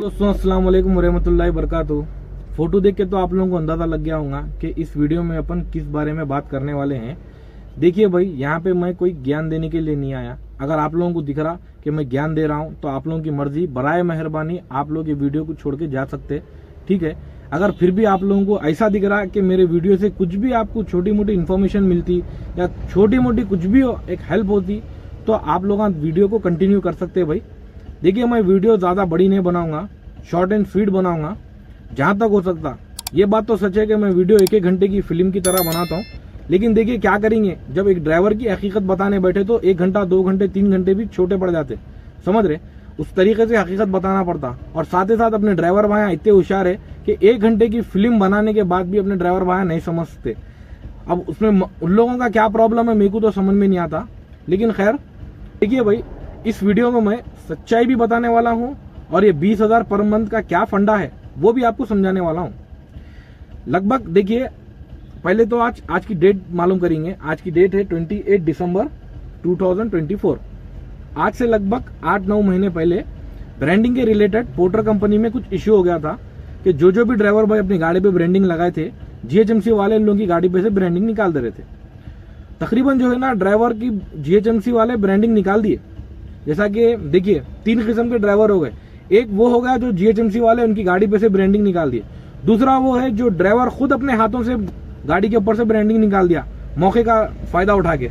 दोस्तों अस्सलाम वालेकुम वरहमतुल्लाहि वबरकातुहू। फोटो देख के तो आप लोगों को अंदाजा लग गया होगा कि इस वीडियो में अपन किस बारे में बात करने वाले हैं। देखिए भाई, यहाँ पे मैं कोई ज्ञान देने के लिए नहीं आया। अगर आप लोगों को दिख रहा कि मैं ज्ञान दे रहा हूँ तो आप लोगों की मर्जी, बराए मेहरबानी आप लोग ये वीडियो को छोड़ के जा सकते, ठीक है। अगर फिर भी आप लोगों को ऐसा दिख रहा कि मेरे वीडियो से कुछ भी आपको छोटी मोटी इन्फॉर्मेशन मिलती या छोटी मोटी कुछ भी एक हेल्प होती तो आप लोग वीडियो को कंटिन्यू कर सकते भाई। देखिए, मैं वीडियो ज्यादा बड़ी नहीं बनाऊंगा, शॉर्ट एंड स्वीट बनाऊंगा जहां तक हो सकता। ये बात तो सच है कि मैं वीडियो एक घंटे की फिल्म की तरह बनाता हूँ, लेकिन देखिए क्या करेंगे, जब एक ड्राइवर की हकीकत बताने बैठे तो 1 घंटा 2 घंटे 3 घंटे भी छोटे पड़ जाते, समझ रहे। उस तरीके से हकीकत बताना पड़ता। और साथ ही साथ अपने ड्राइवर भाई इतने होशियार है कि 1 घंटे की फिल्म बनाने के बाद भी अपने ड्राइवर भाई नहीं समझते। अब उसमें उन लोगों का क्या प्रॉब्लम है मेरे को तो समझ में नहीं आता, लेकिन खैर। देखिए भाई, इस वीडियो में मैं सच्चाई भी बताने वाला हूं और ये 20,000 पर मंथ का क्या फंडा है वो भी आपको समझाने वाला हूं। लगभग देखिए, पहले तो आज की डेट मालूम करेंगे। आज की डेट है 28 दिसंबर 2024। आज से लगभग 8-9 महीने पहले ब्रांडिंग के रिलेटेड पोर्टर कंपनी में कुछ इश्यू हो गया था कि जो भी ड्राइवर भाई अपनी गाड़ी पे ब्रांडिंग लगाए थे, जीएचएमसी वाले इन लोगों की गाड़ी पे से ब्रांडिंग निकाल दे रहे थे। तकरीबन जो है ना, ड्राइवर की जीएचएमसी वाले ब्रांडिंग निकाल दिए। जैसा कि देखिए, 3 किस्म के ड्राइवर हो गए। एक वो हो गया जो जीएचएमसी वाले उनकी गाड़ी पे से ब्रांडिंग निकाल दिए। दूसरा वो है जो ड्राइवर खुद अपने हाथों से गाड़ी के ऊपर से ब्रांडिंग निकाल दिया, मौके का फायदा उठा के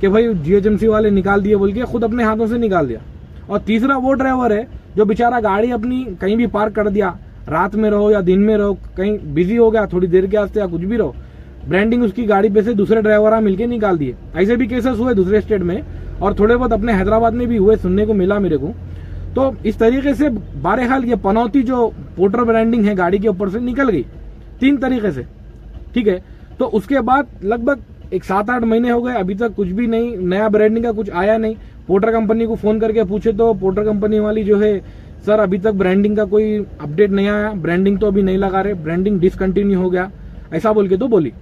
कि भाई जीएचएमसी वाले निकाल दिए बोल के खुद अपने हाथों से निकाल दिया। और तीसरा वो ड्राइवर है जो बेचारा गाड़ी अपनी कहीं भी पार्क कर दिया, रात में रहो या दिन में रहो, कहीं बिजी हो गया थोड़ी देर के वास्ते या कुछ भी रहो, ब्रांडिंग उसकी गाड़ी पे से दूसरे ड्राइवर मिलके निकाल दिए। ऐसे भी केसेस हुए दूसरे स्टेट में और थोड़े बहुत अपने हैदराबाद में भी हुए, सुनने को मिला मेरे को। तो इस तरीके से बहरहाल ये पनौती जो पोर्टर ब्रांडिंग है गाड़ी के ऊपर से निकल गई 3 तरीके से, ठीक है। तो उसके बाद लगभग 7-8 महीने हो गए, अभी तक कुछ भी नहीं, नया ब्रांडिंग का कुछ आया नहीं। पोर्टर कंपनी को फोन करके पूछे तो पोर्टर कंपनी वाली जो है, सर अभी तक ब्रांडिंग का कोई अपडेट नहीं आया, ब्रांडिंग तो अभी नहीं लगा रहे, ब्रांडिंग डिसकंटिन्यू हो गया, ऐसा बोल के तो बोली,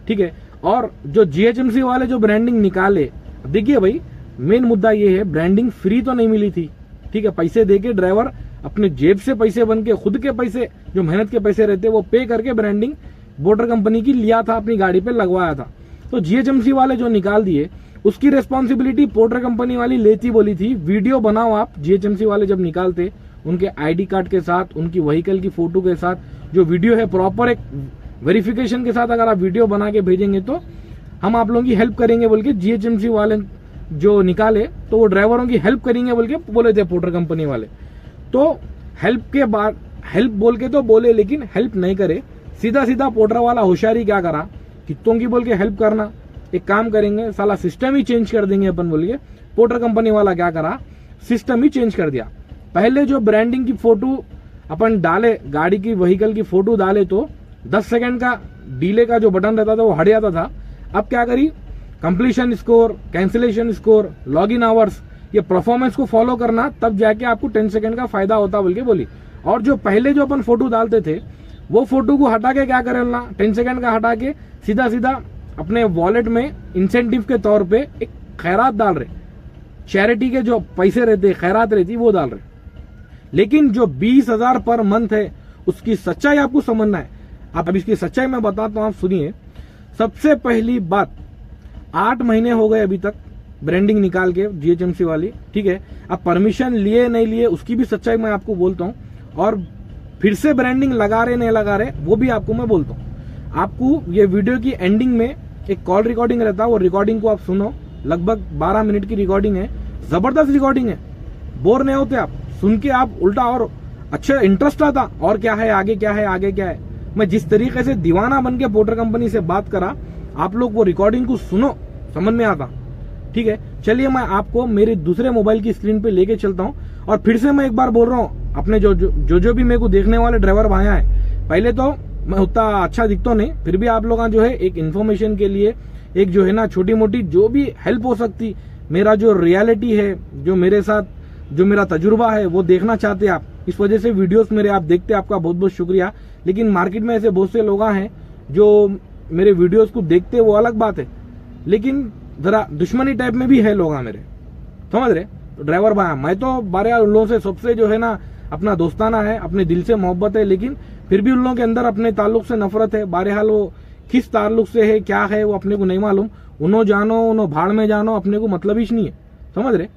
ठीक है। और जो जीएचएमसी वाले जो ब्रांडिंग निकाले, देखिए भाई मेन मुद्दा ये है, ब्रांडिंग फ्री तो नहीं मिली थी, ठीक है। पैसे देके ड्राइवर अपने जेब से पैसे बन के, खुद के पैसे जो मेहनत के पैसे रहते वो पे करके ब्रांडिंग पोर्टर कंपनी की लिया था, अपनी गाड़ी पे लगवाया था। तो जीएचएमसी वाले जो निकाल दिए उसकी रेस्पॉन्सिबिलिटी पोर्टर कंपनी वाली लेती बोली थी। वीडियो बनाओ आप, जीएचएमसी वाले जब निकालते उनके आईडी कार्ड के साथ, उनकी व्हीकल की फोटो के साथ, जो वीडियो है प्रॉपर एक वेरिफिकेशन के साथ अगर आप वीडियो बना के भेजेंगे तो हम आप लोगों की हेल्प करेंगे बोल के जीएचएमसी वाले जो निकाले, तो वो ड्राइवरों की हेल्प करेंगे बोल के बोले थे पोर्टर कंपनी वाले। तो हेल्प के बाद, हेल्प बोल के तो बोले लेकिन हेल्प नहीं करे, सीधा सीधा पोर्टर वाला होशियारी क्या करा, कितों की बोल के हेल्प करना, एक काम करेंगे साला सिस्टम ही चेंज कर देंगे अपन बोल के। पोर्टर कंपनी वाला क्या करा, सिस्टम ही चेंज कर दिया। पहले जो ब्रांडिंग की फोटो अपन डाले, गाड़ी की व्हीकल की फोटो डाले तो 10 सेकंड का डिले का जो बटन रहता था वो हट जाता था। अब क्या करी, completion score, cancellation score, log in hours, ये परफॉर्मेंस को फॉलो करना, तब जाके आपको 10 सेकंड का फायदा होता बोल के बोली। और जो पहले जो अपन फोटो डालते थे वो फोटो को हटा के क्या करें, 10 सेकंड का हटा के सीधा सीधा अपने वॉलेट में इंसेंटिव के तौर पे एक खैरात डाल रहे, चैरिटी के जो पैसे रहते खैरात रहती वो डाल रहे। लेकिन जो 20,000 पर मंथ है उसकी सच्चाई आपको समझना है। अब इसकी सच्चाई मैं बताता हूं, आप सुनिए। सबसे पहली बात, 8 महीने हो गए अभी तक ब्रांडिंग निकाल के जीएचएमसी वाली, ठीक है। अब परमिशन लिए नहीं लिए उसकी भी सच्चाई मैं आपको बोलता हूं, और फिर से ब्रांडिंग लगा रहे नहीं लगा रहे वो भी आपको मैं बोलता हूं। आपको ये वीडियो की एंडिंग में एक कॉल रिकॉर्डिंग रहता है, वो रिकॉर्डिंग को आप सुनो। लगभग 12 मिनट की रिकॉर्डिंग है, जबरदस्त रिकॉर्डिंग है, बोर नहीं होते आप सुन के, आप उल्टा और अच्छा इंटरेस्ट आता, और क्या है आगे, क्या है आगे, क्या है। मैं जिस तरीके से दीवाना बन के पोर्टर कंपनी से बात करा, आप लोग वो रिकॉर्डिंग को सुनो, समझ में आता, ठीक है। चलिए मैं आपको मेरे दूसरे मोबाइल की स्क्रीन पे लेके चलता हूं, और फिर से मैं एक बार बोल रहा हूं, अपने जो भी मेरे को देखने वाले ड्राइवर भाई हैं, पहले तो मैं उतना अच्छा दिखता नहीं, फिर भी आप लोग जो है एक इन्फॉर्मेशन के लिए, एक जो है ना छोटी मोटी जो भी हेल्प हो सकती, मेरा जो रियलिटी है, जो मेरे साथ जो मेरा तजुर्बा है वो देखना चाहते आप, इस वजह से वीडियोस मेरे आप देखते, आपका बहुत बहुत शुक्रिया। लेकिन मार्केट में ऐसे बहुत से लोग हैं जो मेरे वीडियोस को देखते, वो अलग बात है, लेकिन जरा दुश्मनी टाइप में भी है लोग मेरे, समझ रहे। ड्राइवर भाई मैं तो बारे उन लोगों से सबसे जो है ना अपना दोस्ताना है, अपने दिल से मोहब्बत है, लेकिन फिर भी उन लोगों के अंदर अपने ताल्लुक से नफरत है। बहरहाल वो किस ताल्लुक से है, क्या है, वो अपने को नहीं मालूम। उन्हों जानो, उन्हों भाड़ में जानो, अपने को मतलब ही नहीं है, समझ रहे।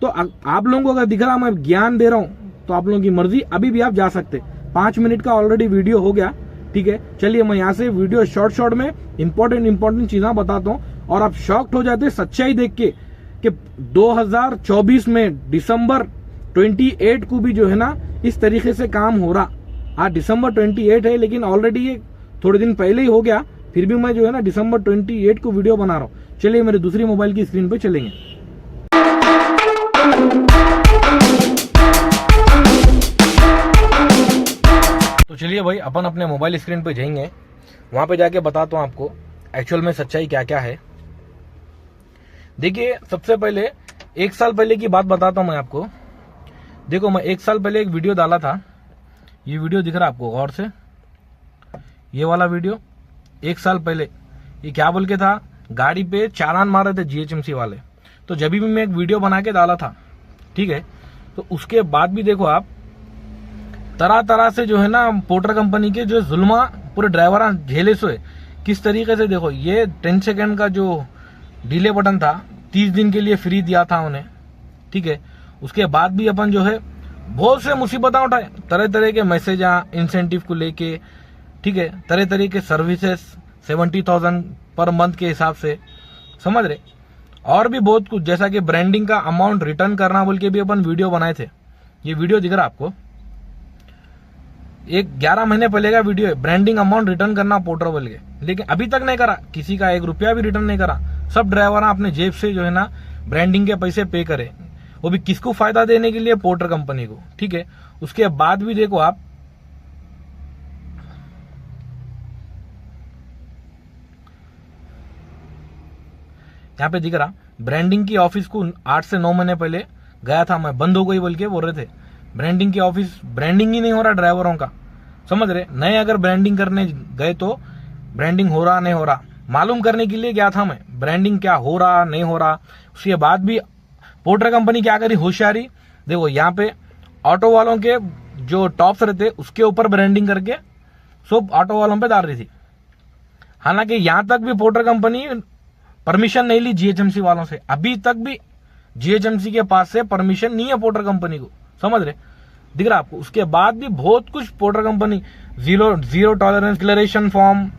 तो आप लोगों को अगर दिख रहा मैं ज्ञान दे रहा हूं तो आप लोगों की मर्जी, अभी भी आप जा सकते। 5 मिनट का ऑलरेडी वीडियो हो गया, ठीक है। चलिए मैं यहाँ से वीडियो शॉर्ट में इंपॉर्टेंट चीजें बताता हूँ और आप शॉक्ड हो जाते सच्चाई देख के कि 2024 में दिसंबर 28 को भी जो है ना इस तरीके से काम हो रहा। आज दिसंबर 28 है, लेकिन ऑलरेडी ये थोड़े दिन पहले ही हो गया, फिर भी मैं जो है ना दिसंबर 28 को वीडियो बना रहा हूँ। चलिए मेरे दूसरी मोबाइल की स्क्रीन पे चलेंगे। तो चलिए भाई अपन अपने मोबाइल स्क्रीन पे जाएंगे, वहां पे जाके बताता हूँ आपको एक्चुअल में सच्चाई क्या क्या है। देखिए सबसे पहले 1 साल पहले की बात बताता हूँ मैं आपको। देखो मैं 1 साल पहले एक वीडियो डाला था, ये वीडियो दिख रहा है आपको गौर से, ये वाला वीडियो 1 साल पहले। ये क्या बोल के था, गाड़ी पे चालान मार रहे थे जीएचएमसी वाले। तो जब भी मैं एक वीडियो बना के डाला था, ठीक है, तो उसके बाद भी देखो आप तरह तरह से जो है ना पोर्टर कंपनी के जो जुल्मा पूरे ड्राइवर झेले सोए किस तरीके से। देखो ये 10 सेकंड का जो डिले बटन था 30 दिन के लिए फ्री दिया था उन्हें, ठीक है। उसके बाद भी अपन जो है बहुत से मुसीबतें उठाए, तरह तरह के मैसेज इंसेंटिव को लेके, ठीक है, तरह तरह के सर्विसेज 70,000 पर मंथ के हिसाब से, समझ रहे। और भी बहुत कुछ, जैसा कि ब्रांडिंग का अमाउंट रिटर्न करना बोल के भी अपन वीडियो बनाए थे। ये वीडियो दिख रहा आपको, एक 11 महीने पहले का वीडियो है, ब्रांडिंग अमाउंट रिटर्न करना पोर्टर बोल के, लेकिन अभी तक नहीं करा, किसी का 1 रुपया भी रिटर्न नहीं करा। सब ड्राइवर अपने जेब से जो है ना ब्रांडिंग के पैसे पे करे, वो भी किसको फायदा देने के लिए, पोर्टर कंपनी को, ठीक है। उसके बाद भी देखो आप यहाँ पे दिख रहा, ब्रांडिंग की ऑफिस को 8 से 9 महीने पहले गया था मैं, बंद हो गई बोल के बोल रहे थे। ब्रांडिंग की ऑफिस, ब्रांडिंग ही नहीं हो रहा ड्राइवरों का, समझ रहे। नए अगर ब्रांडिंग करने गए तो ब्रांडिंग हो रहा नहीं हो रहा मालूम करने के लिए गया था मैं, ब्रांडिंग क्या हो रहा नहीं हो रहा। उसके बाद भी पोर्टर कंपनी क्या करी, होशियारी। देखो यहाँ पे ऑटो वालों के जो टॉप्स रहते उसके ऊपर ब्रांडिंग करके सब ऑटो वालों पे डाल रही थी। हालांकि यहां तक भी पोर्टर कंपनी परमिशन नहीं ली जीएचएमसी वालों से, अभी तक भी जीएचएमसी के पास से परमिशन नहीं है पोर्टर कंपनी को, समझ रहे, दिख रहा आपको। उसके बाद भी बहुत कुछ porter company, zero tolerance declaration form,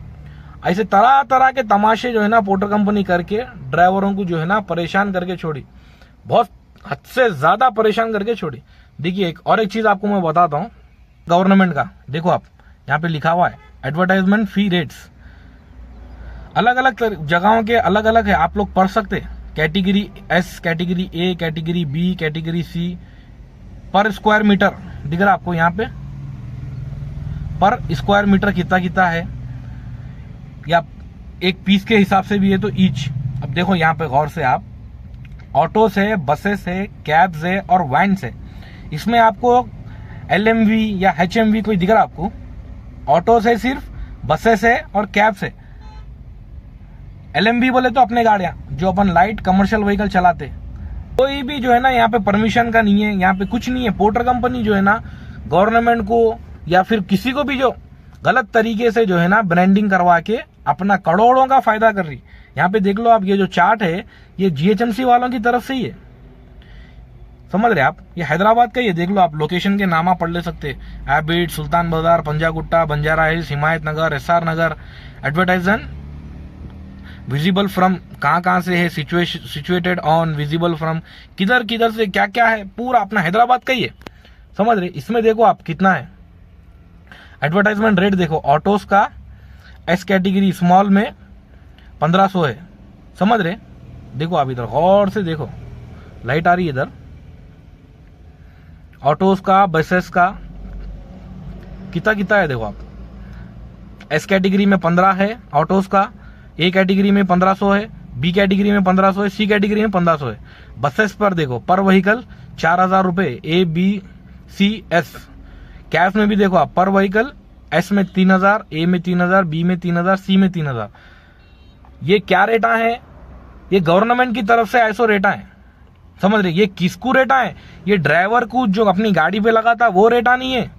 ऐसे तरह तरह के तमाशे जो है ना पोर्टर कंपनी करके ड्राइवरों को जो है ना परेशान करके छोड़ी, बहुत हद से ज्यादा परेशान करके छोड़ी। देखिए एक चीज आपको मैं बताता हूँ गवर्नमेंट का, देखो आप यहाँ पे लिखा हुआ है एडवर्टाइजमेंट फी रेट्स, अलग अलग जगहों के अलग अलग है, आप लोग पढ़ सकते। Category S, category A, category B, category C, पर स्क्वायर मीटर दिख रहा आपको यहाँ पे, पर स्क्वायर मीटर कितना कितना है, या एक पीस के हिसाब से भी है तो ईच। अब देखो यहाँ पे गौर से आप, ऑटोस है, बसेस है, कैब्स है और वैन्स है। इसमें आपको एलएमवी या एचएमवी कोई दिख रहा आपको, ऑटोस है सिर्फ, बसेस है और कैब्स है। एलएमवी बोले तो अपने गाड़ियां जो अपन लाइट कमर्शियल व्हीकल चलाते, कोई भी जो है ना यहाँ पे परमिशन का नहीं है, यहाँ पे कुछ नहीं है। पोर्टर कंपनी जो है ना गवर्नमेंट को या फिर किसी को भी जो गलत तरीके से जो है ना ब्रांडिंग करवा के अपना करोड़ों का फायदा कर रही। यहाँ पे देख लो आप, ये जो चार्ट है ये जीएचएमसी वालों की तरफ से ही है, समझ रहे आप। ये हैदराबाद का, ये देख लो आप, लोकेशन के नाम आप पढ़ ले सकते, Abids, Sultan Bazar, Panjagutta, Banjara Hills, Himayat Nagar, SR Nagar. Advertising visible from कहाँ से है, सिचुएटेड ऑन, विजिबल फ्रॉम किधर किधर से क्या क्या है, पूरा अपना हैदराबाद का ही है, समझ रहे। इसमें देखो आप कितना है एडवर्टाइजमेंट रेट, देखो ऑटोस का एस कैटेगरी स्मॉल में 1500 है, समझ रहे। देखो आप इधर गौर से देखो, लाइट आ रही है इधर, ऑटोस का, बसेस का कितना कितना है देखो आप। एस कैटेगरी में 15 है ऑटोस का, ए कैटेगरी में 1500 है, बी कैटेगरी में 1500 है, सी कैटेगरी में 1500 है। बसेस पर देखो पर व्हीकल 4000 रुपए, A B C S. Cabs में भी देखो आप, पर व्हीकल एस में 3000, ए में 3000, बी में 3000, सी में 3000। ये क्या रेटा है, ये गवर्नमेंट की तरफ से ऐसो रेटा है, समझ रहे, ये किसको रेटा है, ये ड्राइवर को जो अपनी गाड़ी पे लगा था वो रेटा नहीं है।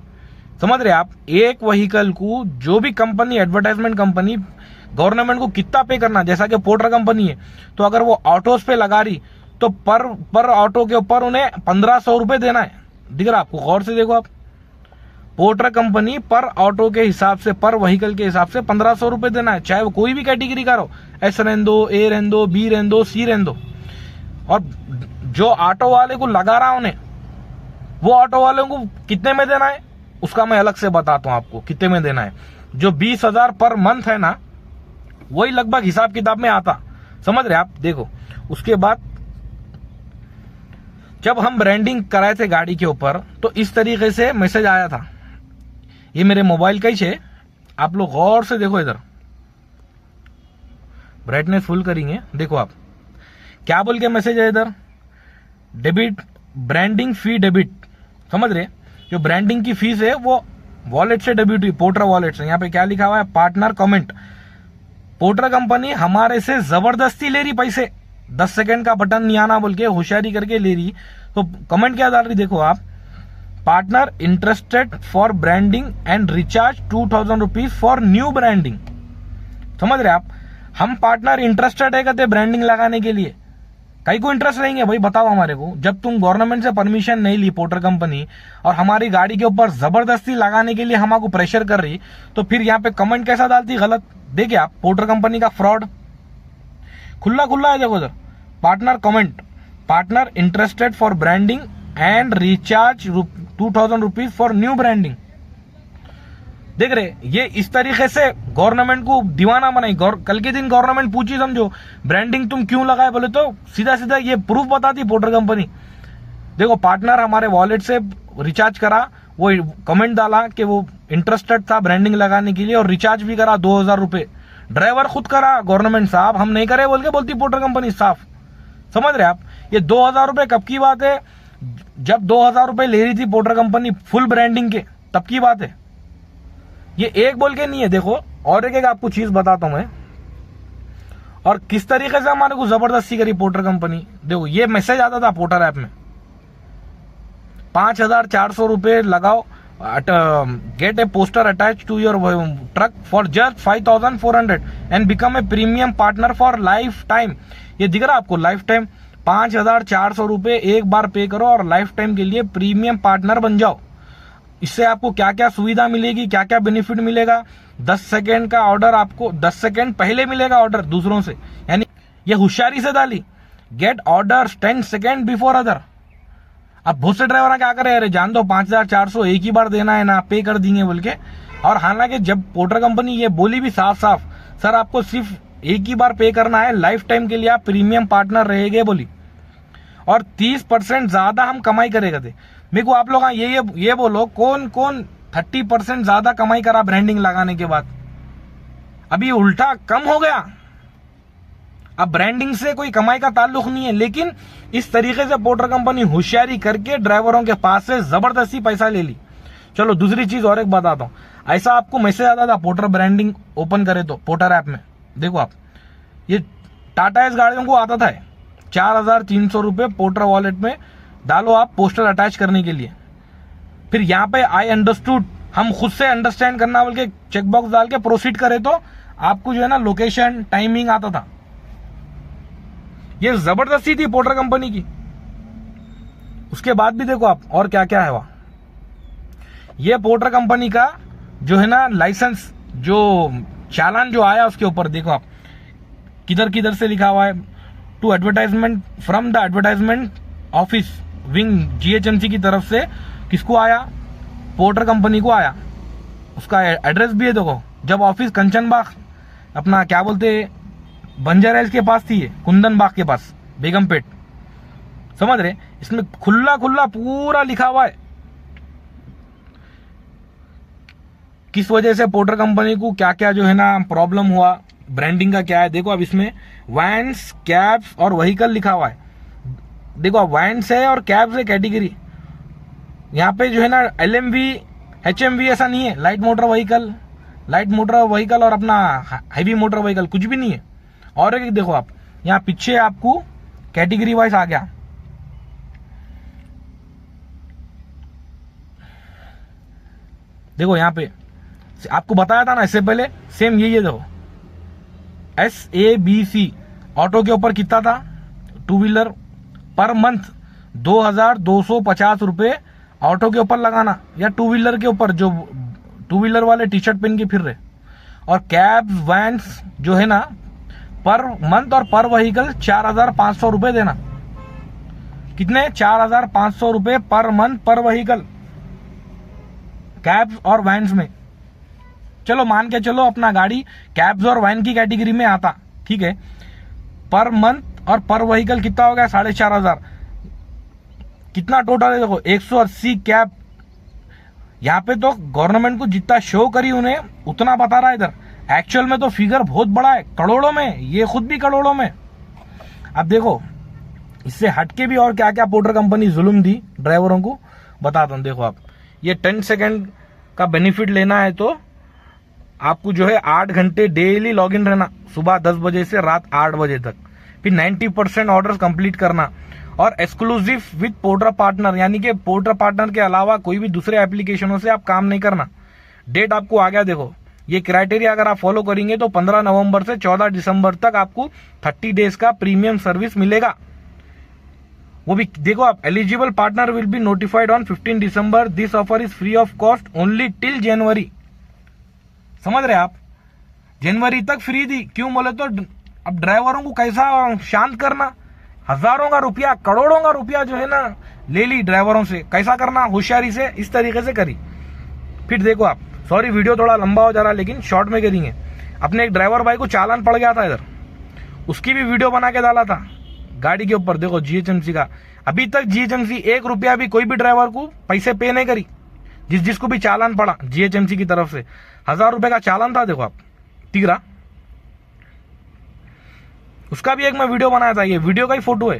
समझ रहे आप, एक व्हीकल को जो भी कंपनी, एडवर्टाइजमेंट कंपनी गवर्नमेंट को कितना पे करना, जैसा कि पोर्टर कंपनी है, तो अगर वो ऑटोस पे लगा रही तो पर ऑटो के ऊपर उन्हें 1500 रुपए देना है। दिख रहा आपको, गौर से देखो आप, पोर्टर कंपनी पर ऑटो के हिसाब से, पर व्हीकल के हिसाब से 1500 रुपए देना है, चाहे वो कोई भी कैटेगरी का हो, एस रहने दो, ए रहने दो, बी रहने दो, सी रहने दो। और जो ऑटो वाले को लगा रहा उन्हें, वो ऑटो वाले को कितने में देना है उसका मैं अलग से बताता हूं आपको कितने में देना है। जो 20,000 पर मंथ है ना, वही लगभग हिसाब किताब में आता। समझ रहे आप, देखो उसके बाद जब हम ब्रांडिंग कराए थे गाड़ी के ऊपर, तो इस तरीके से मैसेज आया था। ये मेरे मोबाइल का ही है, आप लोग गौर से देखो, इधर ब्राइटनेस फुल करेंगे, देखो आप क्या बोल के मैसेज है इधर, डेबिट ब्रांडिंग फी डेबिट। समझ रहे, जो ब्रांडिंग की फीस है वो वॉलेट से डेबिट हुई, पोर्टर वॉलेट से। यहाँ पे क्या लिखा हुआ है, पार्टनर कमेंट, पोर्टर कंपनी हमारे से जबरदस्ती ले रही पैसे, 10 सेकंड का बटन नहीं आना बोल के होशियारी करके ले रही। तो कमेंट क्या डाल रही देखो आप, partner interested for branding and recharge 2000 rupees for new branding. समझ रहे आप, हम पार्टनर इंटरेस्टेड है कहते ब्रांडिंग लगाने के लिए, कहीं को इंटरेस्ट रहेंगे भाई, बताओ हमारे को। जब तुम गवर्नमेंट से परमिशन नहीं ली पोर्टर कंपनी, और हमारी गाड़ी के ऊपर जबरदस्ती लगाने के लिए हमको प्रेशर कर रही, तो फिर यहाँ पे कमेंट कैसा डालती गलत। देखिए आप, पोर्टर कंपनी का फ्रॉड खुला खुला है, देखो उधर partner comment, partner interested for branding and recharge 2000 rupees for new branding. देख रहे, ये इस तरीके से गवर्नमेंट को दीवाना बनाई। कल के दिन गवर्नमेंट पूछी, समझो ब्रांडिंग तुम क्यों लगाए बोले, तो सीधा सीधा ये प्रूफ बताती पोर्टर कंपनी। देखो, पार्टनर हमारे वॉलेट से रिचार्ज करा, वो कमेंट डाला कि वो इंटरेस्टेड था ब्रांडिंग लगाने के लिए, और रिचार्ज भी करा 2000 रुपए। ड्राइवर खुद करा, गवर्नमेंट साहब हम नहीं करे बोल के बोलती पोर्टर कंपनी साफ। समझ रहे आप, ये 2000 रुपए कब की बात है, जब 2000 रुपए ले रही थी पोर्टर कंपनी फुल ब्रांडिंग के, तब की बात है। ये एक बोल के नहीं है, देखो और एक आपको चीज बताता हूं मैं, और किस तरीके से हमारे को जबरदस्ती करी पोर्टर कंपनी। देखो, ये मैसेज आता था पोर्टर ऐप में, 5400 रुपए लगाओ, get a poster attach to your truck for just 5400 and become a premium partner for lifetime. ये दिख रहा आपको, लाइफ टाइम 5400 रुपए एक बार पे करो और लाइफ टाइम के लिए प्रीमियम पार्टनर बन जाओ। इससे आपको क्या क्या सुविधा मिलेगी, क्या क्या बेनिफिट मिलेगा। 10 सेकेंड का ऑर्डर आपको 10 सेकेंड पहले मिलेगा ऑर्डर दूसरों से, यानी ये होशियारी से डाली, gate order 10 second before other. अब बहुत से ड्राइवर क्या करे, अरे जान दो 5400 एक ही बार देना है ना, पे कर देंगे बोल के। और हालांकि जब पोर्टर कंपनी ये बोली भी साफ साफ, सर आपको सिर्फ एक ही बार पे करना है, लाइफ टाइम के लिए आप प्रीमियम पार्टनर रहेंगे बोली, और 30% ज्यादा हम कमाई करेगा थे। मेरे को आप लोग ये बोलो, कौन कौन 30% ज्यादा कमाई करा ब्रांडिंग लगाने के बाद। अभी उल्टा कम हो गया, अब ब्रांडिंग से कोई कमाई का ताल्लुक नहीं है, लेकिन इस तरीके से पोर्टर कंपनी होशियारी करके ड्राइवरों के पास से जबरदस्ती पैसा ले ली। चलो दूसरी चीज और एक बताता हूं, ऐसा आपको मैसेज आता था पोर्टर ब्रांडिंग ओपन करे तो पोर्टर ऐप में, देखो आप, ये टाटा एस गाड़ियों को आता था 4300 रुपए पोर्टर वॉलेट में डालो आप पोस्टर अटैच करने के लिए। फिर यहाँ पे आई अंडरस्टूड, हम खुद से अंडरस्टैंड करना बोल के चेकबॉक्स डाल के प्रोसीड करे तो आपको जो है ना लोकेशन टाइमिंग आता था। ये जबरदस्ती थी पोर्टर कंपनी की। उसके बाद भी देखो आप और क्या क्या है वहां, ये पोर्टर कंपनी का जो है ना लाइसेंस, जो चालान जो आया उसके ऊपर देखो आप, किधर किधर से लिखा हुआ है, to advertisement from the advertisement office wing GHMC की तरफ से। किसको आया, पोर्टर कंपनी को आया। उसका एड्रेस भी है देखो, जब ऑफिस कंचन बाग अपना क्या बोलते बंजारा हिल्स के पास थी, कुंदन बाग के पास बेगमपेट। समझ रहे, इसमें खुला खुला पूरा लिखा हुआ है किस वजह से पोर्टर कंपनी को क्या क्या जो है ना प्रॉब्लम हुआ, ब्रांडिंग का क्या है। देखो अब इसमें वैन्स, कैब्स और व्हीकल लिखा हुआ है। देखो वैन्स है और कैब्स है कैटेगरी, यहाँ पे जो है ना एलएमवी एचएमवी ऐसा नहीं है, लाइट मोटर व्हीकल और अपना हैवी मोटर व्हीकल कुछ भी नहीं है। और एक देखो आप, यहाँ पीछे आपको कैटेगरी वाइज आ गया, देखो यहाँ पे आपको बताया था ना इससे पहले, सेम यही है। देखो SABC ऑटो के ऊपर कितना था, टू व्हीलर पर मंथ 2250 रुपए ऑटो के ऊपर लगाना, या टू व्हीलर के ऊपर जो टू व्हीलर वाले टी शर्ट पहन के फिर रहे, और कैब्स वैन्स जो है ना पर मंथ और पर व्हीकल 4500 रुपए देना। कितने, 4500 रुपए पर मंथ पर व्हीकल कैब्स और वैन्स में। चलो मान के चलो अपना गाड़ी कैब्स और वैन की कैटेगरी में आता, ठीक है। पर मंथ और पर व्हीकल कितना हो गया, 4500। कितना टोटल है देखो, 180 कैब। यहाँ पे तो गवर्नमेंट को जितना शो करी उन्हें उतना बता रहा है इधर, एक्चुअल में तो फिगर बहुत बड़ा है, करोड़ों में, ये खुद भी करोड़ों में। अब देखो इससे हटके भी और क्या क्या पोर्टर कंपनी जुल्म दी ड्राइवरों को बताता हूं। देखो आप, ये 10 सेकेंड का बेनिफिट लेना है तो आपको जो है 8 घंटे डेली लॉग इन रहना, सुबह 10 बजे से रात 8 बजे तक। फिर 90% ऑर्डर कंप्लीट करना, और एक्सक्लूसिव विद पोर्टर पार्टनर, यानी कि पोर्टर पार्टनर के अलावा कोई भी दूसरे एप्लीकेशनों से आप काम नहीं करना। डेट आपको आ गया, देखो ये क्राइटेरिया अगर आप फॉलो करेंगे तो 15 नवंबर से 14 दिसंबर तक आपको 30 डेज का प्रीमियम सर्विस मिलेगा। वो भी देखो आप, eligible partner will be notified on 15 December, this offer is free of cost only till January. समझ रहे आप, जनवरी तक फ्री थी, क्यों बोले तो अब ड्राइवरों को कैसा शांत करना, हजारों का रुपया, करोड़ों का रुपया जो है ना ले ली ड्राइवरों से, कैसा करना, होशियारी से इस तरीके से करी। फिर देखो आप, सॉरी वीडियो थोड़ा लंबा हो जा रहा है लेकिन शॉर्ट में करेंगे। अपने एक ड्राइवर भाई को चालान पड़ गया था इधर, उसकी भी वीडियो बना के डाला था गाड़ी के ऊपर। देखो GHMC का, अभी तक GHMC 1 रुपया भी कोई भी ड्राइवर को पैसे पे नहीं करी, जिसको भी चालान पड़ा GHMC की तरफ से 1000 रुपए का चालान था। देखो आप तीरा, उसका भी एक मैं वीडियो बनाया था, ये वीडियो का ही फोटो है,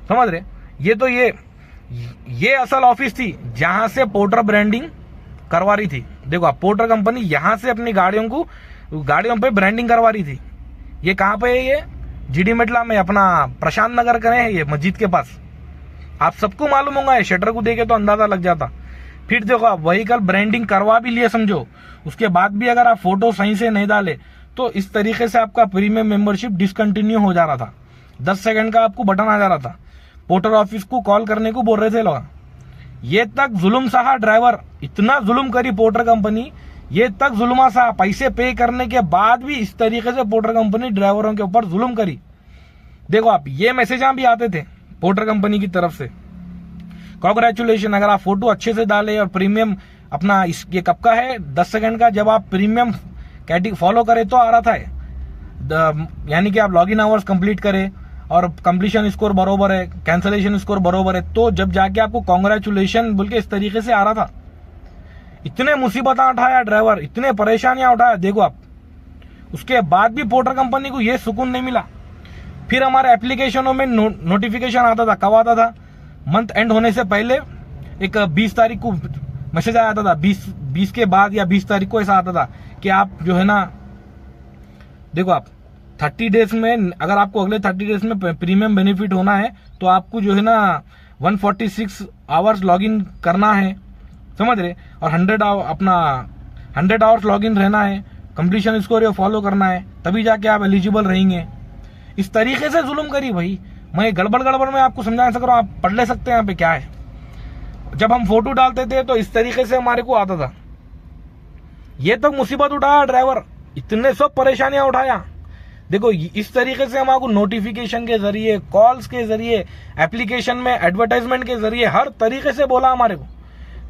समझ रहे। ये तो ये असल ऑफिस थी जहां से पोर्टर ब्रांडिंग करवा रही थी। देखो आप, पोर्टर कंपनी यहां से अपनी गाड़ियों पे ब्रांडिंग करवा रही थी। ये कहां पे है, ये GD मेटला में, अपना प्रशांत नगर करे है, ये मस्जिद के पास। आप सबको मालूम होगा, ये शटर को देखे तो अंदाजा लग जाता। फिर देखो आप, व्हीकल ब्रांडिंग करवा भी लिए समझो, उसके बाद भी अगर आप फोटो सही से नहीं डाले तो इस तरीके से आपका प्रीमियम मेंबरशिप डिसकंटिन्यू हो जा रहा था। 10 सेकंड का आपको बटन आ जा रहा था, पोर्टर ऑफिस को कॉल करने को बोल रहे थे लोग। ये तक जुल्म सहा ड्राइवर, इतना जुल्म करी पोर्टर कंपनी, ये तक जुल्मा सहा, पैसे पे करने के बाद भी इस तरीके से पोर्टर कंपनी ड्राइवरों के ऊपर जुल्म करी। देखो आप, ये मैसेज भी आते थे पोर्टर कंपनी की तरफ से, कांग्रेचुलेशन, अगर आप फोटो अच्छे से डाले और प्रीमियम अपना ये कब का है, 10 सेकंड का, जब आप प्रीमियम कैटेगरी फॉलो करें तो आ रहा था, यानी कि आप लॉगिन आवर्स कंप्लीट करें और कंप्लीशन स्कोर बरोबर है, कैंसलेशन स्कोर बरोबर है, तो जब जाके आपको कांग्रेचुलेशन बोल के इस तरीके से आ रहा था। इतने मुसीबत उठाया ड्राइवर, इतने परेशानियां उठाया, देखो आप, उसके बाद भी पोर्टर कंपनी को यह सुकून नहीं मिला। फिर हमारे एप्लीकेशनों में नोटिफिकेशन आता था, कब आता था, मंथ एंड होने से पहले एक 20 तारीख को मैसेज आया था, 20 के बाद या 20 तारीख को ऐसा आता था कि आप जो है ना, देखो आप 30 डेज में, अगर आपको अगले 30 डेज में प्रीमियम बेनिफिट होना है तो आपको जो है ना 146 आवर्स लॉगिन करना है, समझ रहे, और 100 आवर्स लॉगिन रहना है, कंप्लीशन स्कोर फॉलो करना है, तभी जाके आप एलिजिबल रहेंगे। इस तरीके से जुल्म करी भाई। मैं गड़बड़ में आपको समझा सक रहा हूं, आप पढ़ ले सकते हैं यहाँ पे क्या है। जब हम फोटो डालते थे तो इस तरीके से हमारे को आता था। ये तक मुसीबत उठाया ड्राइवर, इतने सब परेशानियां उठाया। देखो इस तरीके से हमारे को नोटिफिकेशन के जरिए, कॉल्स के जरिए, एप्लीकेशन में एडवर्टाइजमेंट के जरिए, हर तरीके से बोला हमारे को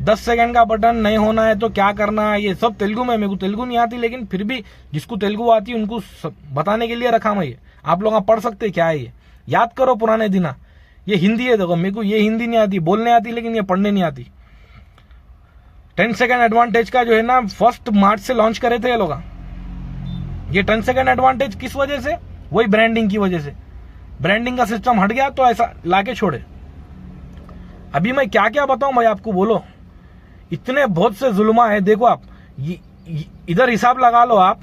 10 सेकंड का बटन नहीं होना है तो क्या करना है, ये सब तेलुगु में। मेरे को तेलुगु नहीं आती, लेकिन फिर भी जिसको तेलुगु आती है उनको बताने के लिए रखा मैं। ये आप लोग पढ़ सकते क्या है, ये याद करो पुराने दिना। ये हिंदी है, देखो मेरे को ये हिंदी नहीं आती, बोलने आती, लेकिन ये पढ़ने नहीं आती। 10 सेकंड एडवांटेज का जो है ना 1 मार्च से लॉन्च करे थे ये लोग। ये 10 सेकंड एडवांटेज किस वजह से, वही ब्रांडिंग की वजह से। ब्रांडिंग का सिस्टम हट गया तो ऐसा लाके छोड़े। अभी मैं क्या क्या बताऊं भाई आपको, बोलो, इतने बहुत से जुल्मा है। देखो आप इधर हिसाब लगा लो आप,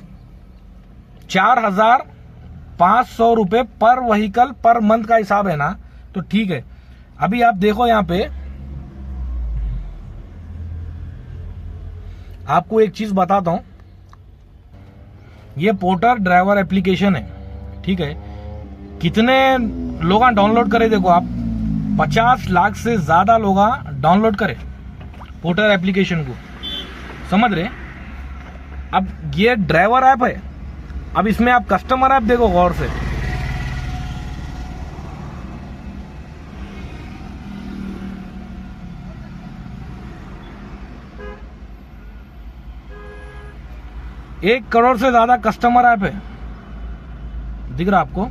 4500 रुपए पर व्हीकल पर मंथ का हिसाब है ना, तो ठीक है। अभी आप देखो यहाँ पे आपको एक चीज बताता हूं, ये पोर्टर ड्राइवर एप्लीकेशन है, ठीक है। कितने लोग डाउनलोड करे देखो आप, 50 लाख से ज्यादा लोग डाउनलोड करे पोर्टर एप्लीकेशन को, समझ रहे। अब ये ड्राइवर ऐप है, अब इसमें आप कस्टमर ऐप देखो गौर से। एक करोड़ से ज्यादा कस्टमर ऐप है, दिख रहा आपको,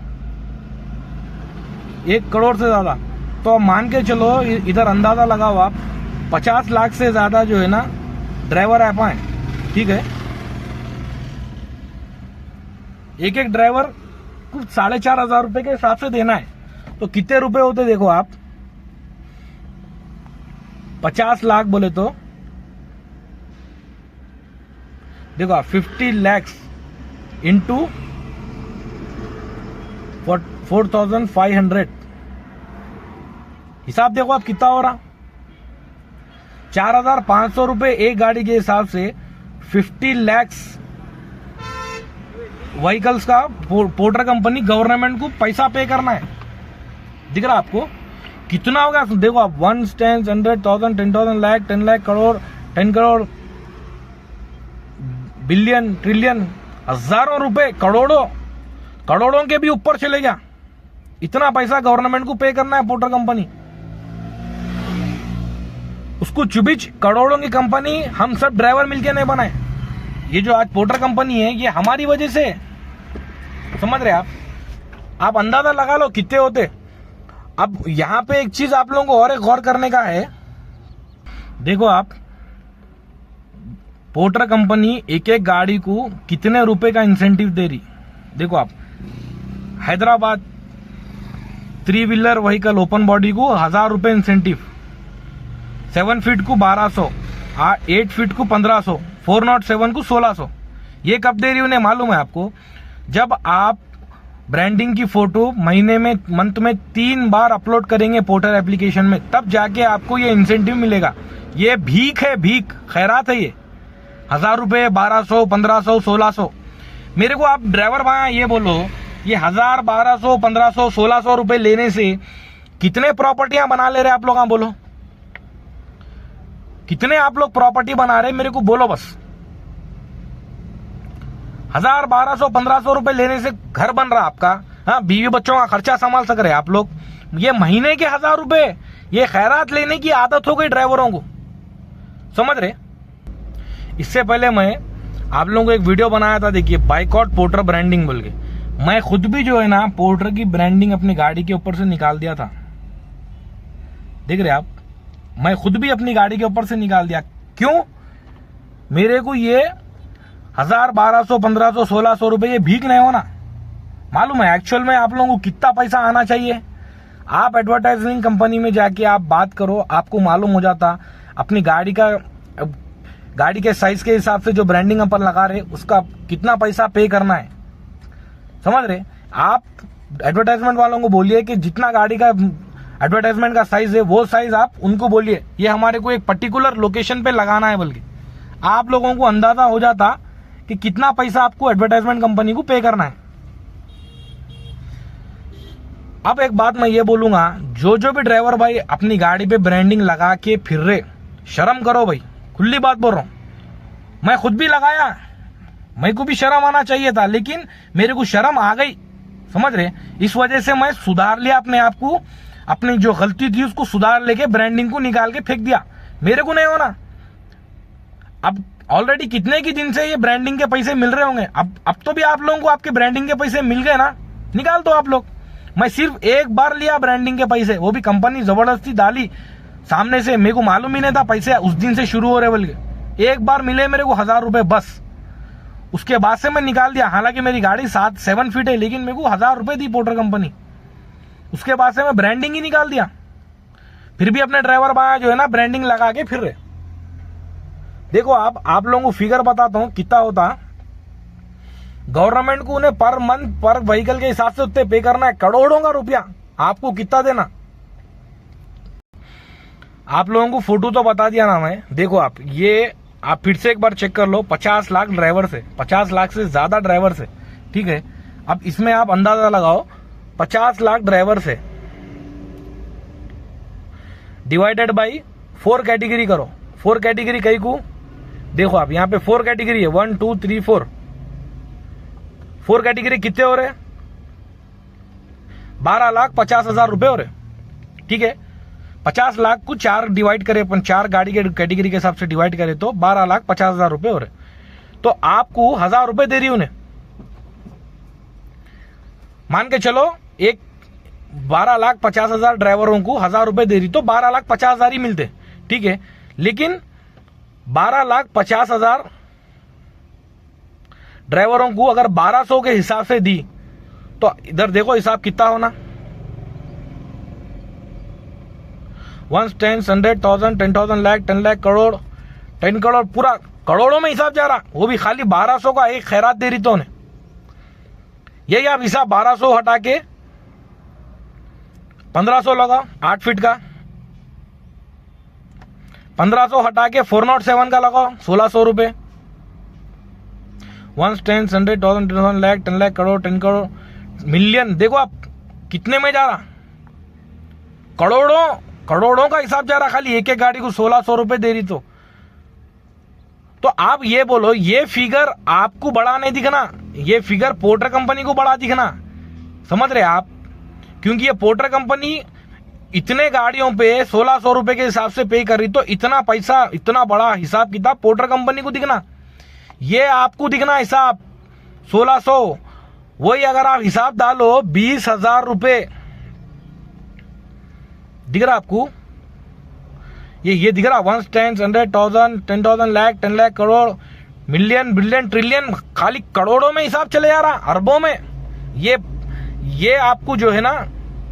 1 करोड़ से ज्यादा। तो मान के चलो, इधर अंदाजा लगाओ आप, 50 लाख से ज्यादा जो है ना ड्राइवर ऐप हैं, ठीक है। एक एक ड्राइवर कुछ 4,500 रुपए के हिसाब से देना है, तो कितने रुपए होते देखो आप, 50 लाख बोले तो देखो आप 50 lakhs इंटू 4,500, हिसाब देखो आप कितना हो रहा, 4,500 रुपए एक गाड़ी के हिसाब से 50 lakhs व्हीकल्स का पोर्टर कंपनी गवर्नमेंट को पैसा पे करना है। दिख रहा आपको कितना होगा, देखो आप 1, 10, 100,000, 10,000 लाख, 10 लाख, करोड़, 10 करोड़, बिलियन, ट्रिलियन, हजारों रुपए, करोड़ों के भी ऊपर चले गया। इतना पैसा गवर्नमेंट को पे करना है पोर्टर कंपनी, उसको चुबिच करोड़ों की कंपनी हम सब ड्राइवर मिलके नहीं बनाए। ये जो आज पोर्टर कंपनी है ये हमारी वजह से, समझ रहे आप अंदाजा लगा लो कितने होते। अब यहां पे एक चीज आप लोगों को और एक गौर करने का है, देखो आप पोर्टर कंपनी एक एक गाड़ी को कितने रुपए का इंसेंटिव दे रही। देखो आप Hyderabad 3 wheeler vehicle open body को 1,000 रुपए इंसेंटिव, 7 फीट को 1,200, 8 फीट को 1,500, 407 को 1,600। ये कब दे रही उन्हें मालूम है आपको, जब आप ब्रांडिंग की फोटो महीने में, मंथ में 3 बार अपलोड करेंगे पोर्टर एप्लीकेशन में, तब जाके आपको ये इंसेंटिव मिलेगा। ये भीख है, भीख, खैरात है ये। 1,000 रुपए, 1,200, 1,500, 1,600। मेरे को आप ड्राइवर भाई ये बोलो, ये 1,000, 1,200, 1,500, 1,600 रुपए लेने से कितने प्रॉपर्टियां बना ले रहे आप लोग? बोलो कितने आप लोग प्रॉपर्टी बना रहे, मेरे को बोलो बस। 1,000, 1,200, 1,500 रुपए लेने से घर बन रहा आपका, हाँ, बीवी बच्चों का खर्चा संभाल सक रहे आप लोग। ये महीने के 1,000 रुपए, ये खैरात लेने की आदत हो गई ड्राइवरों को, समझ रहे। इससे पहले मैं आप लोगों को एक वीडियो बनाया था, देखिए, बाइकआउट पोर्टर ब्रांडिंग बोल के। मैं खुद भी जो है ना पोर्टर की ब्रांडिंग अपनी गाड़ी के ऊपर से निकाल दिया था, देख रहे आप, मैं खुद भी अपनी गाड़ी के ऊपर से निकाल दिया। क्यों? मेरे को ये 1,000, 1,200, 1,500, 1,600 रुपए ये भीख नहीं होना मालूम है। एक्चुअल में आप लोगों को कितना पैसा आना चाहिए, आप एडवर्टाइजिंग कंपनी में जाके आप बात करो, आपको मालूम हो जाता अपनी गाड़ी के साइज के हिसाब से जो ब्रांडिंग अपन लगा रहे उसका कितना पैसा पे करना है, समझ रहे। आप एडवर्टाइजमेंट वालों को बोलिए कि जितना गाड़ी का एडवर्टाइजमेंट का साइज है वो साइज आप उनको बोलिए, ये हमारे को एक पर्टिकुलर लोकेशन पे लगाना है, बल्कि आप लोगों को अंदाजा हो जाता कि कितना पैसा आपको एडवर्टाइजमेंट कंपनी को पे करना है। अब एक बात मैं ये बोलूंगा, जो भी ड्राइवर भाई अपनी गाड़ी पे ब्रांडिंग लगा के फिर रहे, शर्म करो भाई, खुली बात बोल रहा हूं। मैं खुद भी लगाया, मेरे को भी शर्म आना चाहिए था, लेकिन मेरे को शर्म आ गई, समझ रहे। इस वजह से मैं सुधार लिया अपने आप को, अपनी जो गलती थी उसको सुधार लेके ब्रांडिंग को निकाल के फेंक दिया। मेरे को नहीं होना। अब ऑलरेडी कितने की दिन से ये ब्रांडिंग के पैसे मिल रहे होंगे, अब तो भी आप लोगों को आपके ब्रांडिंग के पैसे मिल गए ना, निकाल दो आप लोग। मैं सिर्फ एक बार लिया ब्रांडिंग के पैसे, वो भी कंपनी जबरदस्ती डाली सामने से, मेरे को मालूम ही नहीं था पैसे उस दिन से शुरू हो रहे बोल के। एक बार मिले मेरे को 1,000 रुपए बस, उसके बाद से मैं निकाल दिया। हालांकि मेरी गाड़ी 7 फीट है, लेकिन मेरे को 1,000 रुपए दी पोर्टर कंपनी, उसके बाद से मैं ब्रांडिंग ही निकाल दिया। फिर भी अपने ड्राइवर भाई जो है ना ब्रांडिंग लगा के फिर रहे। देखो आप लोगों को फिगर बताता हूं कितना होता। गवर्नमेंट को उन्हें पर मंथ पर व्हीकल के हिसाब से उतने पे करना है, करोड़ों का रुपया। आपको कितना देना, आप लोगों को फोटो तो बता दिया ना मैं। देखो आप, ये आप फिर से एक बार चेक कर लो, 50 लाख ड्राइवर से, 50 लाख से ज्यादा ड्राइवर से, ठीक है। अब इसमें आप अंदाजा लगाओ 50 लाख ड्राइवर से डिवाइडेड बाई 4 कैटेगरी करो। 4 कैटेगरी कई को देखो आप, यहाँ पे 4 कैटेगरी है, 1 2 3 4। 4 कैटेगरी कितने हो रहे? 12,50,000 रुपए हो रहे, ठीक है। 50 लाख को 4 डिवाइड करें अपन, 4 गाड़ी के कैटेगरी के हिसाब से डिवाइड करें तो 12,50,000 रुपए हो रहे। तो आपको 1,000 रुपए दे रही उन्हें, मान के चलो एक 12,50,000 ड्राइवरों को 1,000 रुपए दे रही तो 12,50,000 ही मिलते, ठीक है। लेकिन 12,50,000 ड्राइवरों को अगर 1,200 के हिसाब से दी तो इधर देखो हिसाब कितना होना, 1 10 100,000 10,000 लाख 10 लाख करोड़ 10 करोड़, पूरा करोड़ों में हिसाब जा रहा, वो भी खाली 1,200 का एक खैरात दे रही तो उन्हें। यही आप हिसाब 1,200 हटा के 1,500 लगाओ 8 फीट का, 1,500 हटा के 407 का लगाओ 1,600 रुपए, 1 10 100,000 10,000 लाख 10 लाख करोड़ 10 करोड़ मिलियन, देखो आप कितने में जा रहा, करोड़ों का हिसाब जा रहा, खाली एक एक गाड़ी को 1,600 रुपए दे रही तो आप ये बोलो, ये फिगर आपको बड़ा नहीं दिखना, ये फिगर पोर्टर कंपनी को बड़ा दिखना, समझ रहे आप? क्योंकि ये पोर्टर कंपनी इतने गाड़ियों पे 1,600 रुपए के हिसाब से पे कर रही, तो इतना पैसा, इतना बड़ा हिसाब किताब पोर्टर कंपनी को दिखना, ये आपको दिखना हिसाब 1,600। वही अगर आप हिसाब डालो 20,000 रुपए दिख रहा आपको, ये दिख रहा 1 10 100,000 10,000 lakh 10 lakh crore million billion trillion, खाली करोड़ों में हिसाब चले जा रहा, अरबों में। ये आपको जो है ना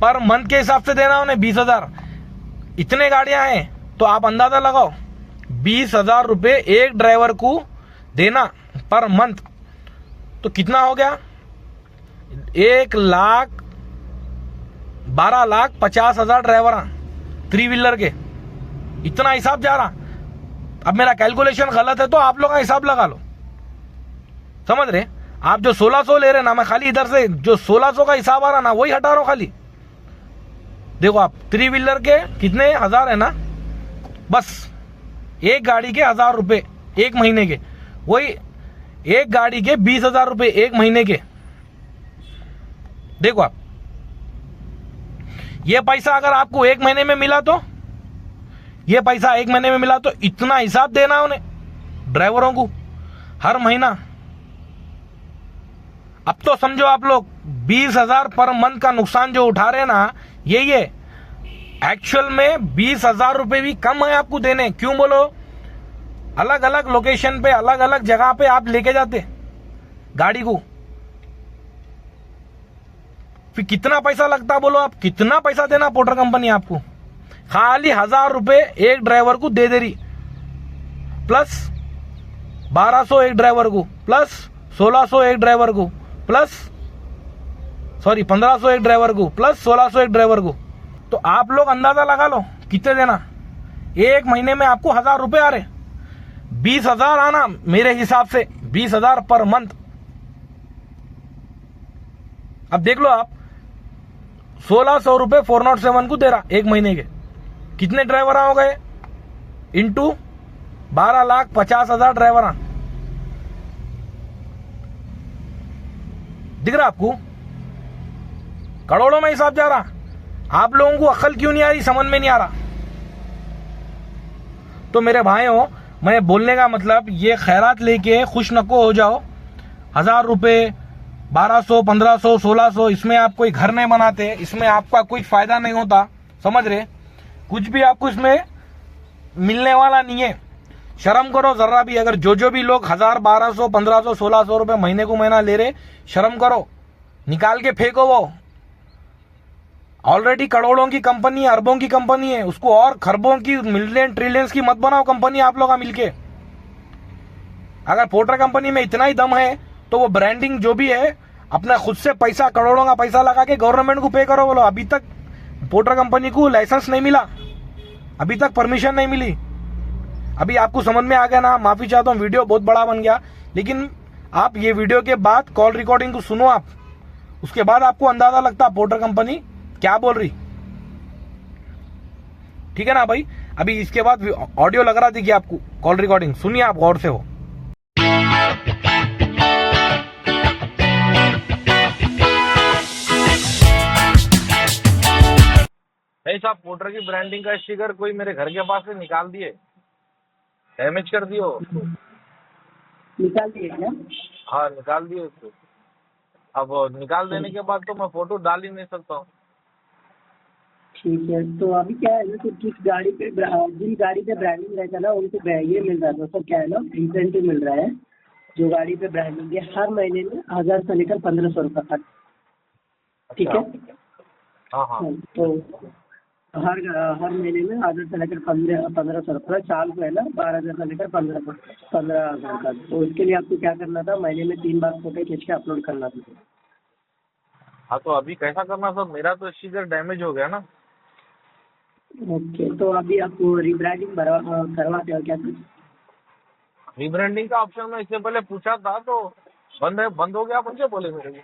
पर मंथ के हिसाब से देना उन्हें 20,000, इतने गाड़ियां हैं तो आप अंदाजा लगाओ 20,000 रुपए एक ड्राइवर को देना पर मंथ, तो कितना हो गया? 1,12,50,000 ड्राइवर 3 व्हीलर के, इतना हिसाब जा रहा। अब मेरा कैलकुलेशन गलत है तो आप लोग का हिसाब लगा लो, समझ रहे? आप जो 1,600 ले रहे ना, मैं खाली इधर से जो 1,600 का हिसाब आ रहा ना वही हटा रहा हूं खाली। देखो आप 3 व्हीलर के कितने 1,000 है ना, बस एक गाड़ी के 1,000 रुपए एक महीने के, वही एक गाड़ी के 20,000 रुपए एक महीने के। देखो आप ये पैसा अगर आपको एक महीने में मिला तो, ये पैसा एक महीने में मिला तो इतना हिसाब देना है उन्हें ड्राइवरों को हर महीना। अब तो समझो आप लोग 20,000 पर मंथ का नुकसान जो उठा रहे हैं ना, यही है। एक्चुअल में 20,000 रुपए भी कम है आपको देने, क्यों बोलो? अलग अलग लोकेशन पे अलग अलग जगह पे आप लेके जाते गाड़ी को, फिर कितना पैसा लगता बोलो आप? कितना पैसा देना पोर्टर कंपनी आपको? खाली 1,000 रुपए एक ड्राइवर को दे रही, प्लस 1,200 एक ड्राइवर को, प्लस 1,600 एक ड्राइवर को, प्लस 1,500 एक ड्राइवर को, प्लस 1,600 एक ड्राइवर को। तो आप लोग अंदाजा लगा लो कितने देना। एक महीने में आपको 1,000 रुपए आ रहे, 20,000 आना मेरे हिसाब से, 20,000 पर मंथ। अब देख लो आप 1,600 रुपए 407 को दे रहा एक महीने के, कितने ड्राइवर हो गए? Into 12,50,000 driver. दिख रहा आपको? करोड़ों में हिसाब जा रहा। आप लोगों को अक्ल क्यों नहीं आ रही, समझ में नहीं आ रहा। तो मेरे भाइयों, मैं बोलने का मतलब ये खैरात लेके खुश नको हो जाओ। 1,000 रुपए 1,200 1,500 1,600, इसमें आप कोई घर नहीं बनाते, इसमें आपका कोई फायदा नहीं होता, समझ रहे? कुछ भी आपको इसमें मिलने वाला नहीं है। शर्म करो जरा भी। अगर जो भी लोग 1,000 1,200 1,500 1,600 रुपए महीने को महीना ले रहे, शर्म करो, निकाल के फेंको। वो ऑलरेडी करोड़ों की कंपनी, अरबों की कंपनी है, उसको और खरबों की, मिलियन ट्रिलियंस की मत बनाओ कंपनी आप लोग मिलके। अगर पोर्टर कंपनी में इतना ही दम है तो वो ब्रांडिंग जो भी है अपना खुद से पैसा, करोड़ों का पैसा लगा के गवर्नमेंट को पे करो। बोलो अभी तक पोर्टर कंपनी को लाइसेंस नहीं मिला, अभी तक परमिशन नहीं मिली। अभी आपको समझ में आ गया ना, माफी चाहता हूँ, वीडियो बहुत बड़ा बन गया, लेकिन आप ये वीडियो के बाद कॉल रिकॉर्डिंग को सुनो आप, उसके बाद आपको अंदाजा लगता पोर्टर कंपनी क्या बोल रही। ठीक है ना भाई। अभी इसके बाद ऑडियो लग रहा देखिए आपको, कॉल रिकॉर्डिंग सुनिए आप गौर से हो। भाई साहब, पोर्टर की ब्रांडिंग का स्टिकर कोई मेरे घर के पास से निकाल दिए, डैमेज कर दिए उसको। निकाल दिए क्या? हाँ, निकाल दिए उसको। अब निकाल देने के बाद तो मैं फोटो डाल ही नहीं सकता हूँ। ठीक है, तो अभी क्या है ना कि जिस गाड़ी पे जिन गाड़ी पे ब्रांडिंग रहता है ना उनको ये मिल रहा था सर, क्या है ना इंसेंटिव मिल रहा है। जो गाड़ी पे ब्रांडिंग है हर महीने में 1000 से लेकर 1500 रुपये तक। ठीक है। हाँ हाँ। तो हर महीने में 1000 से लेकर 1500 रुपये, साल को है ना 12000 से लेकर 15,000 तक। तो उसके लिए आपको क्या करना था, महीने में 3 बार फोटो खींच के अपलोड करना था। हाँ, तो अभी कैसा करना सर, मेरा तो स्टिकर डैमेज हो गया ना। ओके, तो अभी आपको रिब्रांडिंग करवाते हो क्या? रिब्रांडिंग का ऑप्शन में इससे पहले पूछा था तो बंद हो गया, अपन क्या बोले मेरे को।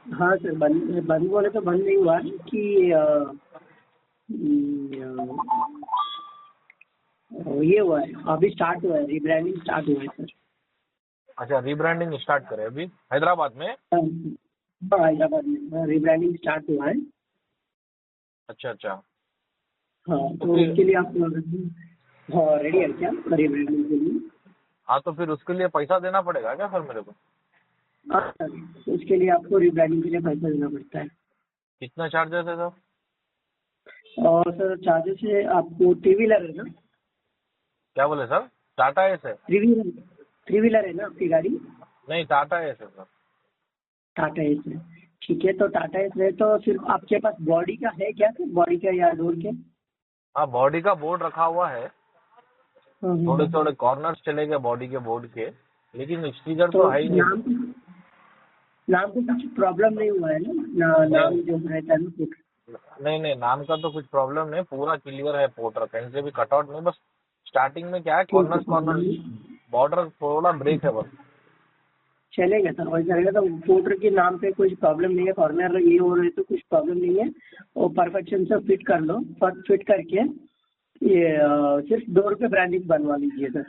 हाँ सर, बंद बोले तो बंद नहीं हुआ कि ये हुआ है, अभी स्टार्ट हुआ है, रिब्रांडिंग स्टार्ट हुआ है सर। अच्छा, रिब्रांडिंग स्टार्ट करे अभी हैदराबाद में? हाँ, हैदराबाद में रिब्रांडिंग स्टार्ट हुआ है। अच्छा अच्छा। हाँ, तो उसके लिए आप रेडी है क्या रिब्रांडिंग के लिए? हाँ, तो फिर उसके लिए पैसा देना पड़ेगा क्या सर मेरे को? हाँ सर, तो उसके लिए आपको रिब्रांडिंग के लिए पैसा देना पड़ता है। कितना चार्जेस है सर? और सर चार्जेस है आपको, थ्री व्हीलर है ना? क्या बोले सर? टाटा एस है? थ्री व्हीलर है ना आपकी गाड़ी? नहीं, टाटा एस है सर। टाटा एस है, ठीक है। तो टाटा एस है तो सिर्फ आपके पास बॉडी का है क्या सर, बॉडी का या डोर के? हाँ, बॉडी का बोर्ड रखा हुआ है, थोड़े थोड़े कॉर्नर्स चले गए बॉडी के बोर्ड के, लेकिन स्टिकर तो है ही नहीं। नाम को कुछ प्रॉब्लम नहीं हुआ है ना? नाम जो रहता है ना कुछ? नहीं, नाम का तो कुछ प्रॉब्लम नहीं, पूरा क्लियर है पोर्टर, कहीं से भी कटआउट नहीं, बस स्टार्टिंग में क्या है कॉर्नर बॉर्डर थोड़ा ब्रेक है बस। चलेगा सर, वैसे रहेगा तो पोर्टर के नाम पे कुछ प्रॉब्लम नहीं है, कॉर्नर ये हो रहे तो कुछ प्रॉब्लम नहीं है, वो परफेक्शन से फिट कर लो। फिट करके ये सिर्फ डोर पे ब्रांडिंग बनवा लीजिए सर।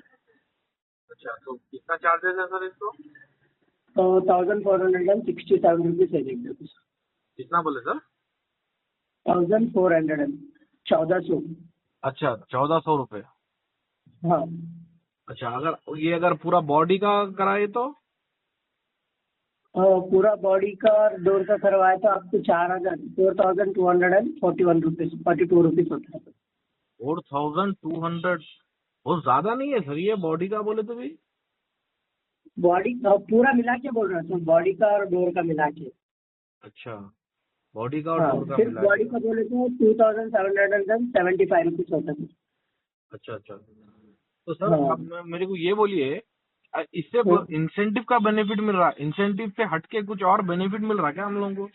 अच्छा, तो कितना चार्जेस है सर इसको? तो 1467 रुपीज है देखिए। कितना बोले सर? 1400। अच्छा, 1400 रुपये। हाँ। अच्छा, अगर पूरा बॉडी का कराए तो? पूरा बॉडी का डोर का करवाए तो आपको 4241 रुपीज 42 रुपीज होता है। 4200 बहुत ज्यादा नहीं है सर ये, बॉडी का बोले तो भी? बॉडी पूरा मिला के बोल रहा हूँ, बॉडी का और डोर का मिला के। अच्छा, बॉडी का और डोर का सिर्फ मिला बॉडी का बोले तो 2775 रुपीज होता है। अच्छा, तो सर आप मेरे को ये बोलिए, इससे इंसेंटिव का बेनिफिट मिल रहा है, इंसेंटिव से हटके कुछ और बेनिफिट मिल रहा है क्या हम लोगों को?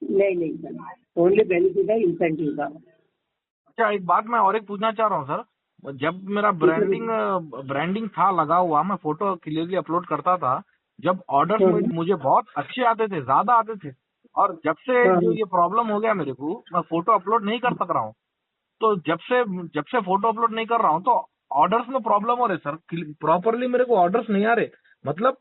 नहीं सर, ओनली बेनिफिट है इंसेंटिव का। अच्छा, एक बात मैं और पूछना चाह रहा हूँ सर, जब मेरा ब्रांडिंग था लगा हुआ, मैं फोटो क्लियरली अपलोड करता था, जब ऑर्डर मुझे बहुत अच्छे आते थे, ज्यादा आते थे, और जब से जो ये प्रॉब्लम हो गया मेरे को, मैं फोटो अपलोड नहीं कर सक रहा हूँ, तो जब से फोटो अपलोड नहीं कर रहा हूँ तो ऑर्डर्स में प्रॉब्लम हो रहे सर, प्रॉपरली मेरे को ऑर्डर्स नहीं आ रहे। मतलब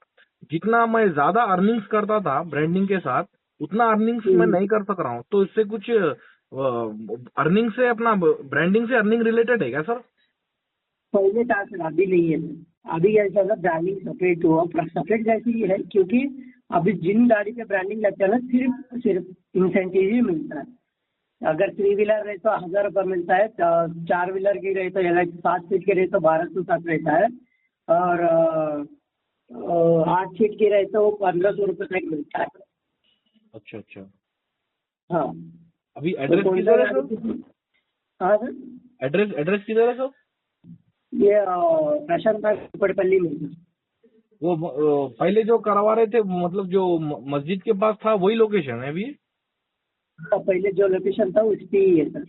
जितना मैं ज्यादा अर्निंग्स करता था ब्रांडिंग के साथ, उतना अर्निंग्स मैं नहीं कर सक रहा हूँ, तो इससे कुछ अर्निंग से, अपना ब्रांडिंग से अर्निंग रिलेटेड है क्या सर? पहले था सर, अभी नहीं है। अभी ऐसा ना ब्रांडिंग सेपरेट हुआ, सेपरेट जैसी है, क्योंकि अभी जिन गाड़ी पे ब्रांडिंग लगता है ना सिर्फ इंसेंटिव ही मिलता है। अगर 3 व्हीलर रहे तो 1000 रुपये मिलता है, 4 व्हीलर की रहे तो 7 फीट के रहे तो 1200 तक रहता है, और 8 फीट की रहे तो 1500 रुपये तक मिलता है। अच्छा। हाँ। अभी एड्रेस किधर है सर? हाँ सर, एड्रेस किधर है सर? ये प्रशांत पड़पल्ली में। वो पहले जो करवा रहे थे, मतलब जो मस्जिद के पास था, वही लोकेशन है अभी? पहले जो लोकेशन था उस पे ही है सर।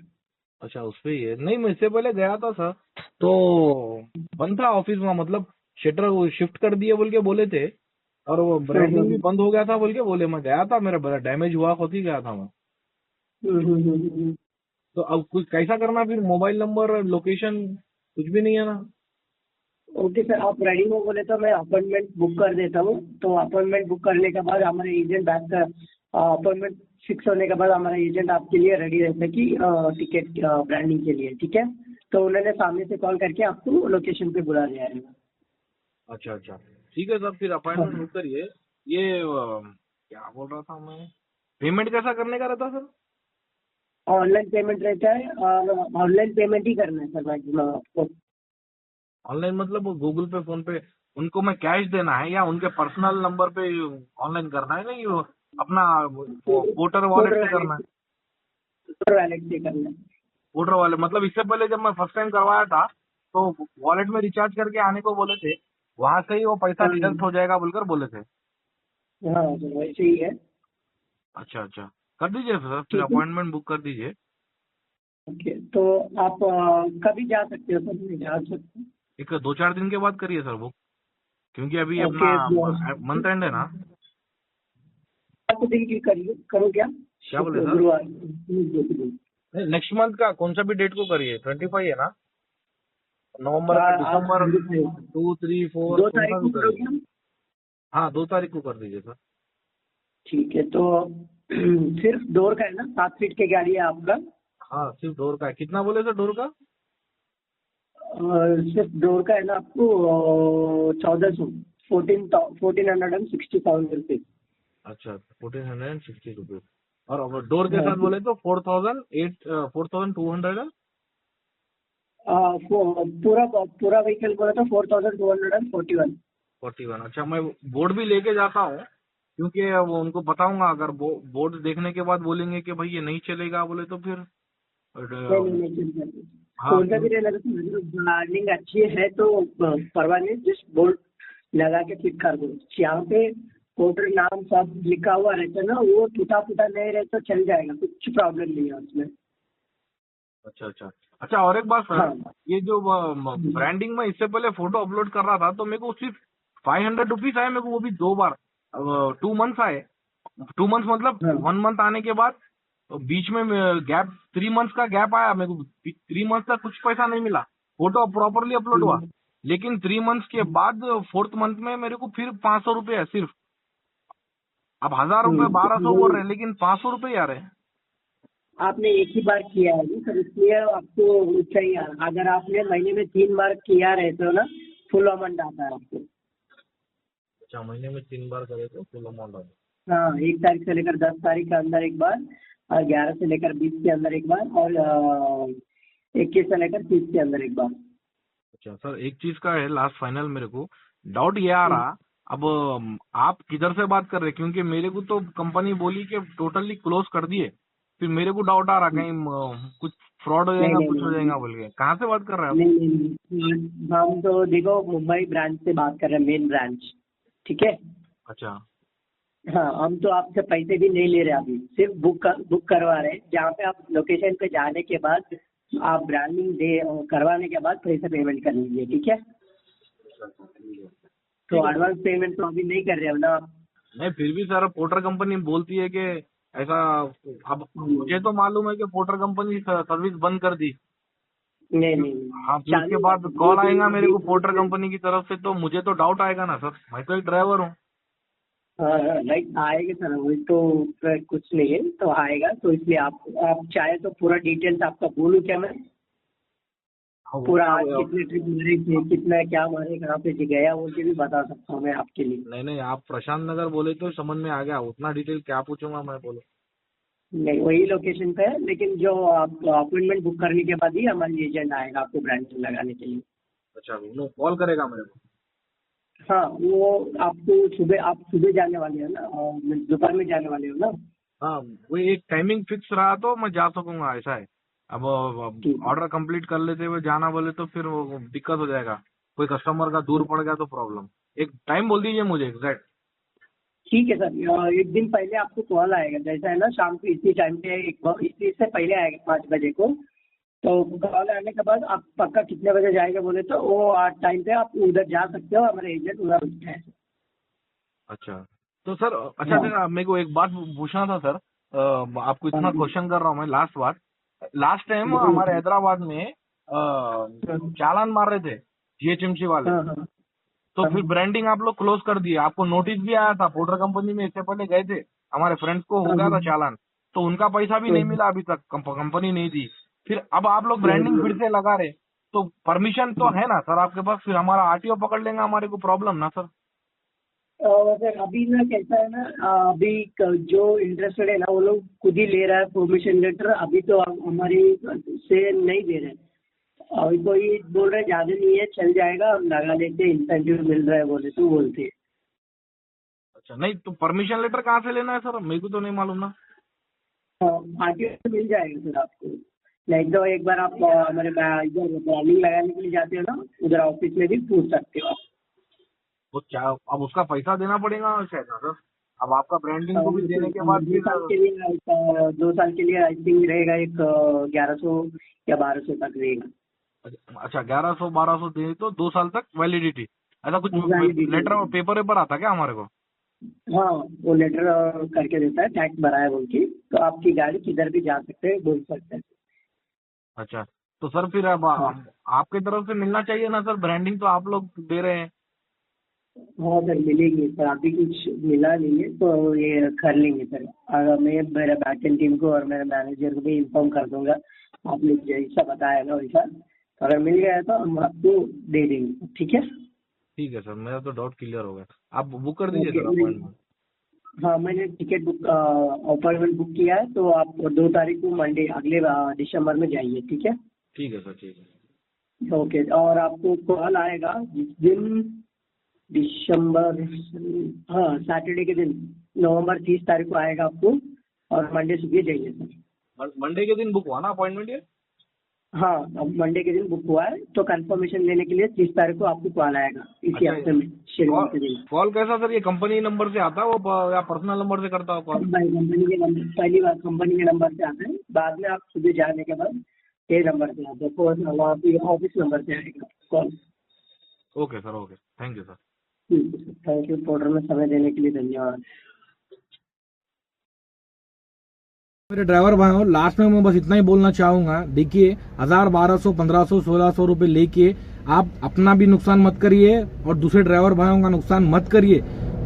अच्छा उस पे ही है। नहीं मैं इससे पहले गया था सर, तो बंद था ऑफिस में, मतलब शटर वो शिफ्ट कर दिए बोल के बोले थे, और वो ब्रांडिंग भी बंद हो गया था बोल के बोले। मैं गया था, मेरा बड़ा डैमेज हुआ होती गया था मैं। हम्म। तो अब कुछ कैसा करना फिर, मोबाइल नंबर लोकेशन कुछ भी नहीं है ना? ओके सर, आप रेडी हो बोले तो मैं अपॉइंटमेंट बुक कर देता हूँ। तो अपॉइंटमेंट बुक करने के बाद हमारे एजेंट बैक का अपॉइंटमेंट फिक्स होने के बाद हमारा एजेंट आपके लिए रेडी रहता है कि टिकट ब्रांडिंग के लिए, ठीक है। तो उन्होंने सामने से कॉल करके आपको लोकेशन पे बुला दिया है। अच्छा अच्छा, ठीक है सर, फिर हाँ, अपॉइंटमेंट बुक करिए। ये क्या बोल रहा था मैं, पेमेंट कैसा करने का रहता सर? ऑनलाइन पेमेंट रहता है और ऑनलाइन पेमेंट ही करना है सर मैक्सिमम आपको। ऑनलाइन मतलब गूगल पे, फोन पे, उनको मैं कैश देना है या उनके पर्सनल नंबर पे ऑनलाइन करना है? नहीं वो अपना वोटर वॉलेट कोडर से करना वैलेट है? कोडर वैलेट से करना है। वोटर वॉलेट मतलब इससे पहले जब मैं फर्स्ट टाइम करवाया था, तो वॉलेट में रिचार्ज करके आने को बोले थे, वहां से ही वो पैसा हाँ डिडक्ट हो जाएगा बोलकर बोले थे। हाँ सर, वैसे ही है। अच्छा अच्छा, कर दीजिए सर, फिर ठीक है। अपॉइंटमेंट बुक कर दीजिए। ओके, तो आप कभी जा सकते हो सर, मैं जा सकता हूँ? एक 2-4 दिन के बाद करिए सर बुक, क्योंकि अभी अपना ओके, मंथ एंड है ना। आपको दिन की करिए, करो क्या? क्या बोले सर? गुरुवार। नेक्स्ट मंथ का कौन सा भी डेट को करिए, 25 है ना, नवंबर का, आज दिसंबर 2, 3, 4 दो कौन सा तारीख भी को करिए। करोगे हम? हाँ 2 तारीख को कर दीजिए सर। ठीक है, तो सिर्फ डोर का है ना, 7 फीट की गाड़ी है आपका? हाँ सिर्फ डोर का है, कितना बोले सर डोर का? और सिर्फ डोर का है ना आपको 1400, 1460 रुपीज। अच्छा 1460 रुपीज, और डोर के हाँ, साथ बोले तो 4200 पूरा पूरा व्हीकल बोला तो 4241। 41। अच्छा मैं बोर्ड भी लेके जाता हूँ, क्योंकि वो उनको बताऊंगा, अगर बोर्ड देखने के बाद बोलेंगे कि भाई ये नहीं चलेगा बोले तो फिर नहीं नहीं नहीं, चिंता नहीं। हाँ कौन सा भी रहना तो ब्रांडिंग अच्छी है तो परवाह नहीं, जस्ट बोर्ड लगा के फिट कर दो। यहाँ पे कोटर नाम सब लिखा हुआ रहता है ना, वो टूटा फूटा नहीं रहता तो चल जाएगा, कुछ प्रॉब्लम नहीं है उसमें। अच्छा अच्छा अच्छा। और एक बात सर, हाँ। ये जो ब्रांडिंग में इससे पहले फोटो अपलोड कर रहा था, तो मेरे को सिर्फ 500 रुपीज आए मेरे को, वो भी 2 बार, 2 मंथ्स आए। 2 मंथ्स मतलब हाँ। 1 मंथ आने के बाद बीच में गैप, 3 मंथ्स का गैप आया मेरे को। 3 मंथ तक कुछ पैसा नहीं मिला, फोटो प्रॉपरली अपलोड हुआ। हम्म। लेकिन 3 मंथ्स के बाद 4th मंथ में मेरे को फिर 500 रुपये है सिर्फ। अब 1000 रुपये, 1200 बोल रहे हैं, लेकिन 500 रुपये ही आ रहे हैं। आपने एक ही बार किया है ना सर, इसलिए आपको चाहिए। अगर आपने महीने में 3 बार किया रहते हो ना, फुल अमाउंट आता है आपको। अच्छा महीने में 3 बार करे तो फुल अमाउंट आता है। हाँ, 1 तारीख से लेकर 10 तारीख के अंदर एक बार, और 11 से लेकर 20 के अंदर एक बार, और 21 से लेकर 30 के अंदर एक बार। अच्छा सर, एक चीज का है लास्ट फाइनल, मेरे को डाउट ये आ रहा। अब आप किधर से बात कर रहे हैं, क्योंकि मेरे को तो कंपनी बोली कि टोटली क्लोज कर दिए। फिर मेरे को डाउट आ रहा कहीं कुछ फ्रॉड हो नहीं जाएगा, नहीं कुछ हो नहीं जाएगा बोल के। कहाँ से बात कर रहे हैं आप? नहीं नहीं नहीं, हम तो देखो मुंबई ब्रांच से बात कर रहे हैं, मेन ब्रांच। ठीक है। अच्छा हाँ, हम तो आपसे पैसे भी नहीं ले रहे, अभी सिर्फ बुक करवा रहे हैं। जहाँ पे आप लोकेशन पे जाने के बाद आप ब्रांडिंग दे करवाने के बाद पैसे पेमेंट कर लीजिए, ठीक है। तो ठीक है सर। एडवांस पेमेंट तो अभी नहीं कर रहे हो ना आप? नहीं फिर भी सर, पोर्टर कंपनी बोलती है कि ऐसा। अब मुझे तो मालूम है कि पोर्टर कंपनी सर्विस बंद कर दी। नहीं नहीं नहीं, हाँ फिर उसके चालू है बाद अभी, कॉल आएगा मेरे को पोर्टर कंपनी की तरफ से, तो मुझे तो डाउट आएगा ना सर, मैं तो एक ड्राइवर हूँ। हाँ राइट, आएगा सर, वही तो कुछ नहीं है तो आएगा। तो इसलिए आप चाहे तो पूरा डिटेल्स आपका बोलूँ क्या मैं? हाँ, वो पूरा क्या आज कितने ट्रिप मारे थे, कितना क्या मारे, कहाँ पे गया, वो के भी बता सकता हूँ मैं आपके लिए। नहीं नहीं, आप प्रशांत नगर बोले तो समझ में आ गया, उतना डिटेल क्या पूछूंगा मैं, बोलो। नहीं, वही लोकेशन पे है, लेकिन जो आप अपॉइंटमेंट बुक करने के बाद ही हमारी एजेंट आएगा आपको ब्रांड लगाने के लिए। अच्छा वो कॉल करेगा मेरे को? हाँ, वो आप सुबह जाने वाले हो ना, दोपहर में जाने वाले हो ना? हाँ वो एक टाइमिंग फिक्स रहा तो मैं जा सकूंगा, ऐसा है। अब ठीक है। ऑर्डर कंप्लीट कर लेते हुए जाना बोले तो फिर वो दिक्कत हो जाएगा, कोई कस्टमर का दूर पड़ गया तो प्रॉब्लम। एक टाइम बोल दीजिए मुझे एग्जैक्ट। ठीक है सर, एक दिन पहले आपको कॉल आएगा, जैसा है ना शाम को इसी टाइम पे, इसी से पहले आएगा 5 बजे को। तो कॉल आने के बाद आप पक्का कितने बजे जाएंगे बोले तो वो टाइम पे आप उधर जा सकते हो, हमारे एजेंट उधर रुकते हैं। अच्छा तो सर, अच्छा हाँ। सर मेरे को एक बात पूछना था सर। आपको इतना क्वेश्चन कर रहा हूँ मैं। लास्ट बात, लास्ट टाइम हमारे हैदराबाद में चालान मार रहे थे जीएचएमसी वाले, हाँ हाँ तो फिर ब्रांडिंग आप लोग क्लोज कर दिए। आपको नोटिस भी आया था, पोर्टर कंपनी में इससे पहले गए थे, हमारे फ्रेंड्स को हो गया था चालान, तो उनका पैसा भी नहीं मिला अभी तक, कंपनी नहीं दी। फिर अब आप लोग ब्रांडिंग फिर से लगा रहे, तो परमिशन तो है ना सर आपके पास? फिर हमारा आरटीओ पकड़ लेंगे, हमारे को प्रॉब्लम ना सर? सर अभी ना कैसा है ना, अभी जो इंटरेस्टेड है ना वो लोग खुद ही ले रहा है परमिशन लेटर, अभी तो हमारी से नहीं दे रहे। अभी कोई बोल रहे ज्यादा नहीं है, चल जाएगा, हम लगा लेते, इंसेंटिव मिल रहा है बोले तो बोलते हैं। अच्छा नहीं तो परमिशन लेटर कहाँ से लेना है सर? मेरे को तो नहीं मालूम ना। आरटीओ से मिल जाएगा सर आपको। लाइक तो एक बार आप हमारे इधर ब्रांडिंग लगाने के लिए जाते हो ना, उधर ऑफिस में भी पूछ सकते हो आप। वो क्या अब उसका पैसा देना पड़ेगा शायद ना सर? अब आपका ब्रांडिंग को भी देने के बाद 2 साल के लिए 2 साल के लिए आई थिंक रहेगा, एक 1100 या 1200 तक रहेगा। अच्छा 1100-1200 दे तो 2 साल तक वैलिडिटी, ऐसा कुछ Validity। लेटर और पेपर वेपर आता क्या हमारे को? हाँ वो लेटर करके देता है, टैक्स भरा है बोल के, तो आपकी गाड़ी किधर भी जा सकते हैं, बोल सकते हैं। अच्छा तो सर फिर अब आपकी तरफ से मिलना चाहिए ना सर, ब्रांडिंग तो आप लोग दे रहे हैं। हाँ सर मिलेगी सर, अभी कुछ मिला नहीं है तो ये कर लेंगे सर। अगर मैं मेरे बैक एंड टीम को और मेरे मैनेजर को भी इन्फॉर्म कर दूंगा, आपने जैसा बताया ना वैसा, तो अगर मिल गया तो हम आपको दे देंगे, ठीक है? ठीक है सर, मेरा तो डाउट क्लियर हो गया। आप बुक कर दीजिए ओके, सर अपॉइंटमेंट। हाँ मैंने टिकट बुक अपॉइंटमेंट बुक किया है, तो आप 2 तारीख को मंडे अगले दिसंबर में जाइए, ठीक है? ठीक है सर, ठीक है। ओके, और आपको कॉल आएगा जिस दिन दिसंबर, हाँ सैटरडे के दिन, नवंबर 30 तारीख को आएगा आपको, और मंडे सुबह जाइए सर। मंडे के दिन बुक हुआ ना अपॉइंटमेंट ये? हाँ अब मंडे के दिन बुक हुआ है, तो कंफर्मेशन लेने के लिए 30 तारीख को आपको कॉल आएगा इसी हफ्ते में, शनिवार के दिन। कॉल कैसा सर? ये कंपनी नंबर से आता है वो या पर्सनल नंबर से करता हो कॉल? कंपनी के नंबर, पहली बार कंपनी के नंबर से आता है, बाद में आप सुबह जाने के बाद ये नंबर से आता है, वहाँ पे ऑफिस नंबर से आएगा call. Okay sir, okay, thank you sir. ठीक है सर, थैंक यू पोर्टल में समय देने के लिए, धन्यवाद। मेरे ड्राइवर भाइयों, लास्ट में मैं बस इतना ही बोलना चाहूंगा, देखिए 1000, 1200, 1500, 1600 रुपए लेके आप अपना भी नुकसान मत करिए और दूसरे ड्राइवर भाइयों का नुकसान मत करिए।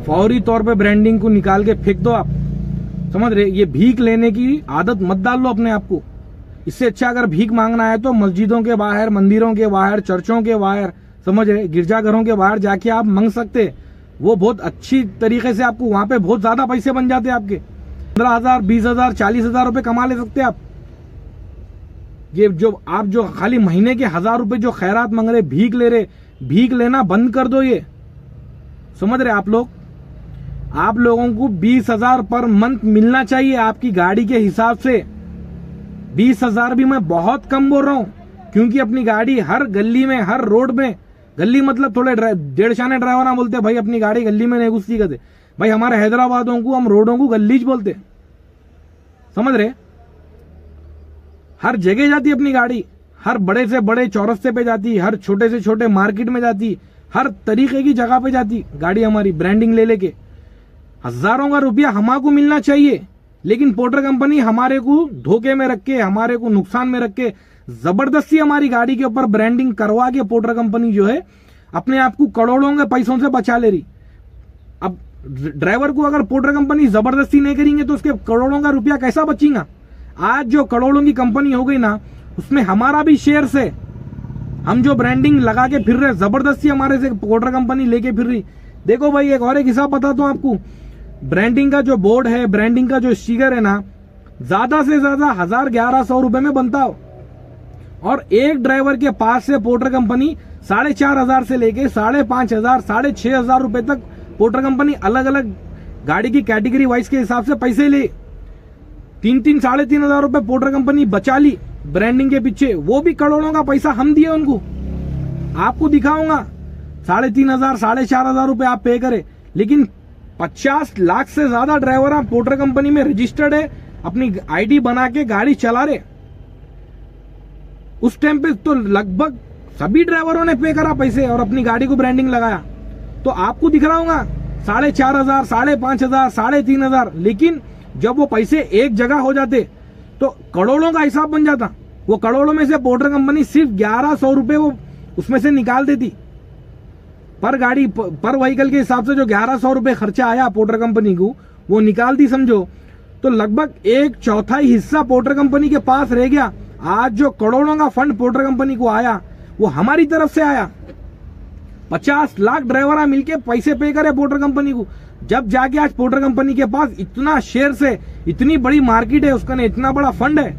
फौरी तौर पे ब्रांडिंग को निकाल के फेंक दो आप, समझ रहे? ये भीख लेने की आदत मत डाल लो अपने आप को। इससे अच्छा अगर भीख मांगना है तो मस्जिदों के बाहर, मंदिरों के बाहर, चर्चों के बाहर, समझ रहे, गिरजाघरों के बाहर जाके आप मांग सकते। वो बहुत अच्छी तरीके से आपको वहां पे बहुत ज्यादा पैसे बन जाते आपके, 15,000, 20,000, 40,000 रुपए कमा ले सकते आप। ये जो आप जो खाली महीने के 1000 रुपए जो खैरात मांग रहे, भीख ले रहे, भीख लेना बंद कर दो। ये समझ रहे आप लोग? आप लोगों को 20,000 पर मंथ मिलना चाहिए आपकी गाड़ी के हिसाब से। 20,000 भी मैं बहुत कम बोल रहा हूं, क्योंकि अपनी गाड़ी हर गली में, हर रोड में, गली मतलब थोड़े डेढ़ शाने ड्राइवर ना बोलते भाई अपनी गाड़ी गली में नहीं घुसती करते भाई, हमारे हैदराबादों को हम रोडों को गलीज बोलते, समझ रहे? हर जगह जाती अपनी गाड़ी, हर बड़े से बड़े चौरस्ते पे जाती, हर छोटे से छोटे मार्केट में जाती, हर तरीके की जगह पे जाती गाड़ी हमारी, ब्रांडिंग ले लेके। हजारों का रुपया हमारे मिलना चाहिए, लेकिन पोर्टर कंपनी हमारे को धोखे में रख के, हमारे को नुकसान में रख के, जबरदस्ती हमारी गाड़ी के ऊपर ब्रांडिंग करवा के पोर्टर कंपनी जो है अपने आप को करोड़ों के पैसों से बचा ले रही। अब ड्राइवर को अगर पोर्टर कंपनी जबरदस्ती नहीं करेंगे तो उसके करोड़ों का रुपया कैसा बचेगा? आज जो करोड़ों की कंपनी हो गई ना, उसमें हमारा भी शेयर से, हम जो ब्रांडिंग लगा के फिर रहे, जबरदस्ती हमारे से पोर्टर कंपनी लेके फिर रही। देखो भाई, एक और एक हिसाब बताता हूं आपको, ब्रांडिंग का जो बोर्ड है, ब्रांडिंग का जो स्टिकर है ना, ज्यादा से ज्यादा 1000-1100 रुपए में बनता हो, और एक ड्राइवर के पास से पोर्टर कंपनी 4,500 से लेके 5,500, 6,500 रुपए तक पोर्टर कंपनी अलग अलग गाड़ी की कैटेगरी वाइज के हिसाब से पैसे ले। 3,000, 3,500 रुपए पोर्टर कंपनी बचा ली ब्रांडिंग के पीछे, वो भी करोड़ों का पैसा हम दिए उनको। आपको दिखाऊंगा 3,500, 4,500 रुपए आप पे करे, लेकिन 50 लाख से ज्यादा ड्राइवर पोर्टर कंपनी में रजिस्टर्ड है, अपनी आईडी बना के गाड़ी चला रहे। उस टाइम पे तो लगभग सभी ड्राइवरों ने पे करा पैसे और अपनी गाड़ी को ब्रांडिंग लगाया। तो आपको दिख रहा होगा 4,500, 5,500, 3,500, लेकिन जब वो पैसे एक जगह हो जाते तो करोड़ों का हिसाब बन जाता। वो करोड़ों में से पोर्टर कंपनी सिर्फ 1,100 रुपए वो उसमें से निकाल देती पर गाड़ी, पर व्हीकल के हिसाब से जो 1,100 रुपए खर्चा आया पोर्टर कंपनी को वो निकाल दी समझो, तो लगभग 1/4 हिस्सा पोर्टर कंपनी के पास रह गया। आज जो करोड़ों का फंड पोर्टर कंपनी को आया वो हमारी तरफ से आया। 50 लाख ड्राइवर मिलके पैसे पे करे पोर्टर कंपनी को, जब जाके आज पोर्टर कंपनी के पास इतना शेयर है, इतनी बड़ी मार्केट है, उसका इतना बड़ा फंड है।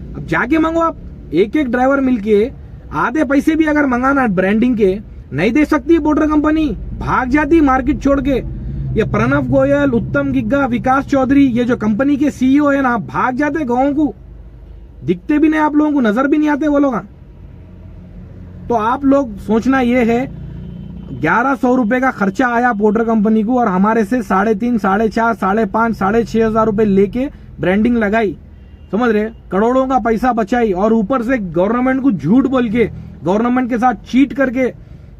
अब जाके मांगो आप, एक एक ड्राइवर मिलके आधे पैसे भी अगर मंगाना ब्रांडिंग के नहीं दे सकती पोर्टर कंपनी, भाग जाती मार्केट छोड़ के। ये प्रणव गोयल, उत्तम गिग्गा, विकास चौधरी, ये जो कंपनी के सीईओ है ना, भाग जाते गाँव को, दिखते भी नहीं, आप लोगों को नजर भी नहीं आते वो लोग। तो आप लोग सोचना ये है 1,100 रुपए का खर्चा आया पोर्टर कंपनी को और हमारे से 3,500, 4,500, 5,500, 6,500 रुपए लेके ब्रांडिंग लगाई, समझ रहे, करोड़ों का पैसा बचाई और ऊपर से गवर्नमेंट को झूठ बोल के, गवर्नमेंट के साथ चीट करके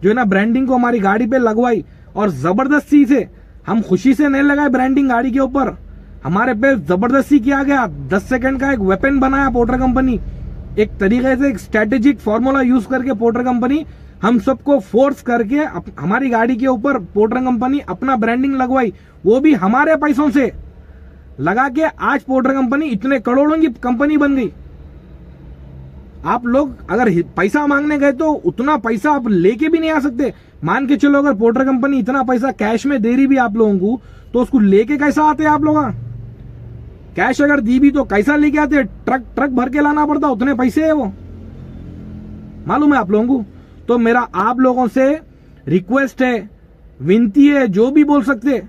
जो है ना ब्रांडिंग को हमारी गाड़ी पे लगवाई। और जबरदस्ती से, हम खुशी से नहीं लगाए ब्रांडिंग गाड़ी के ऊपर, हमारे पे जबरदस्ती किया गया। 10 सेकंड का एक वेपन बनाया पोर्टर कंपनी, एक तरीके से एक स्ट्रेटेजिक फॉर्मूला यूज करके पोर्टर कंपनी हम सबको फोर्स करके हमारी गाड़ी के ऊपर पोर्टर कंपनी अपना ब्रांडिंग लगवाई, वो भी हमारे पैसों से लगा के। आज पोर्टर कंपनी इतने करोड़ों की कंपनी बन गई। आप लोग अगर पैसा मांगने गए तो उतना पैसा आप लेके भी नहीं आ सकते। मान के चलो अगर पोर्टर कंपनी इतना पैसा कैश में दे रही भी आप लोगों को, तो उसको लेके कैसा आते आप लोग? कैश अगर दी भी तो कैसा लेके आते? ट्रक भर के लाना पड़ता, उतने पैसे है वो, मालूम है आप लोगों को। तो मेरा आप लोगों से रिक्वेस्ट है, विनती है, जो भी बोल सकते,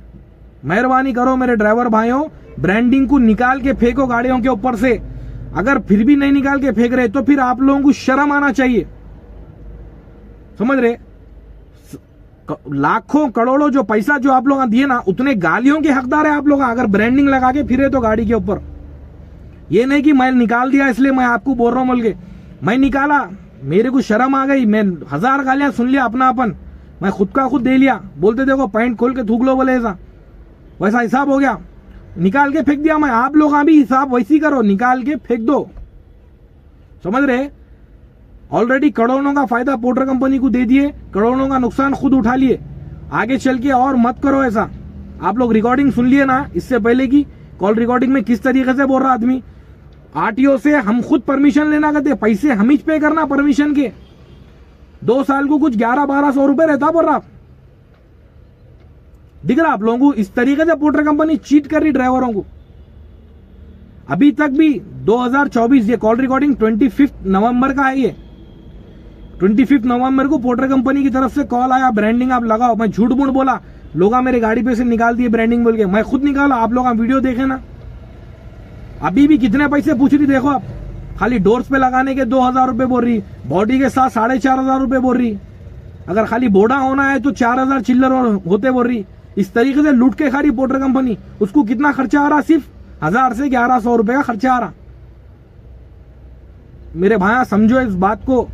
मेहरबानी करो मेरे ड्राइवर भाइयों, ब्रांडिंग को निकाल के फेंको गाड़ियों के ऊपर से। अगर फिर भी नहीं निकाल के फेंक रहे तो फिर आप लोगों को शर्म आना चाहिए, समझ रहे। लाखों करोड़ों जो पैसा जो आप लोग दिए ना, उतने गालियों के हकदार है आप लोग अगर ब्रांडिंग लगा के फिरे तो गाड़ी के ऊपर। ये नहीं कि मैं निकाल दिया इसलिए मैं आपको बोल रहा हूं बोल के, मैं निकाला, मेरे को शर्म आ गई, मैं 1000 गालियां सुन लिया अपनापन, मैं खुद का खुद दे लिया, बोलते देखो पैंट खोल के थूक लो बोले, ऐसा वैसा हिसाब हो गया, निकाल के फेंक दिया मैं। आप लोग अभी हिसाब वैसी करो, निकाल के फेंक दो, समझ रहे। ऑलरेडी करोड़ों का फायदा पोर्टर कंपनी को दे दिए, करोड़ों का नुकसान खुद उठा लिए, आगे चल के और मत करो ऐसा। आप लोग रिकॉर्डिंग सुन लिए ना इससे पहले की कॉल रिकॉर्डिंग में किस तरीके से बोल रहा आदमी, आरटीओ से हम खुद परमिशन लेना करते, पैसे हम ही पे करना परमिशन के, 2 साल को कुछ 1100-1200 रुपए रहता बोल रहा। दिख रहा आप लोगों को इस तरीके से पोर्टर कंपनी चीट कर रही ड्राइवरों को। अभी तक भी 2024, ये कॉल रिकॉर्डिंग 25 नवंबर का है, ये 25 नवंबर को पोर्टर कंपनी की तरफ से कॉल आया, ब्रांडिंग आप लगाओ। मैं झूठ मूठ बोला, लोग मेरे गाड़ी पे से निकाल दिए ब्रांडिंग बोल के, मैं खुद निकाला, आप लोग वीडियो देखे ना। अभी भी कितने पैसे पूछ रही देखो आप, खाली डोर्स पे लगाने के 2,000 रुपए बोल रही, बॉडी के साथ 4,500 रुपए बोल रही, अगर खाली बोडा होना है तो 4,000 चिल्लर होते बोल रही। इस तरीके से लूट के खा रही पोर्टर कंपनी। उसको कितना खर्चा आ रहा? सिर्फ 1000 से 1100 रुपए का खर्चा आ रहा। मेरे भाई समझो इस बात को,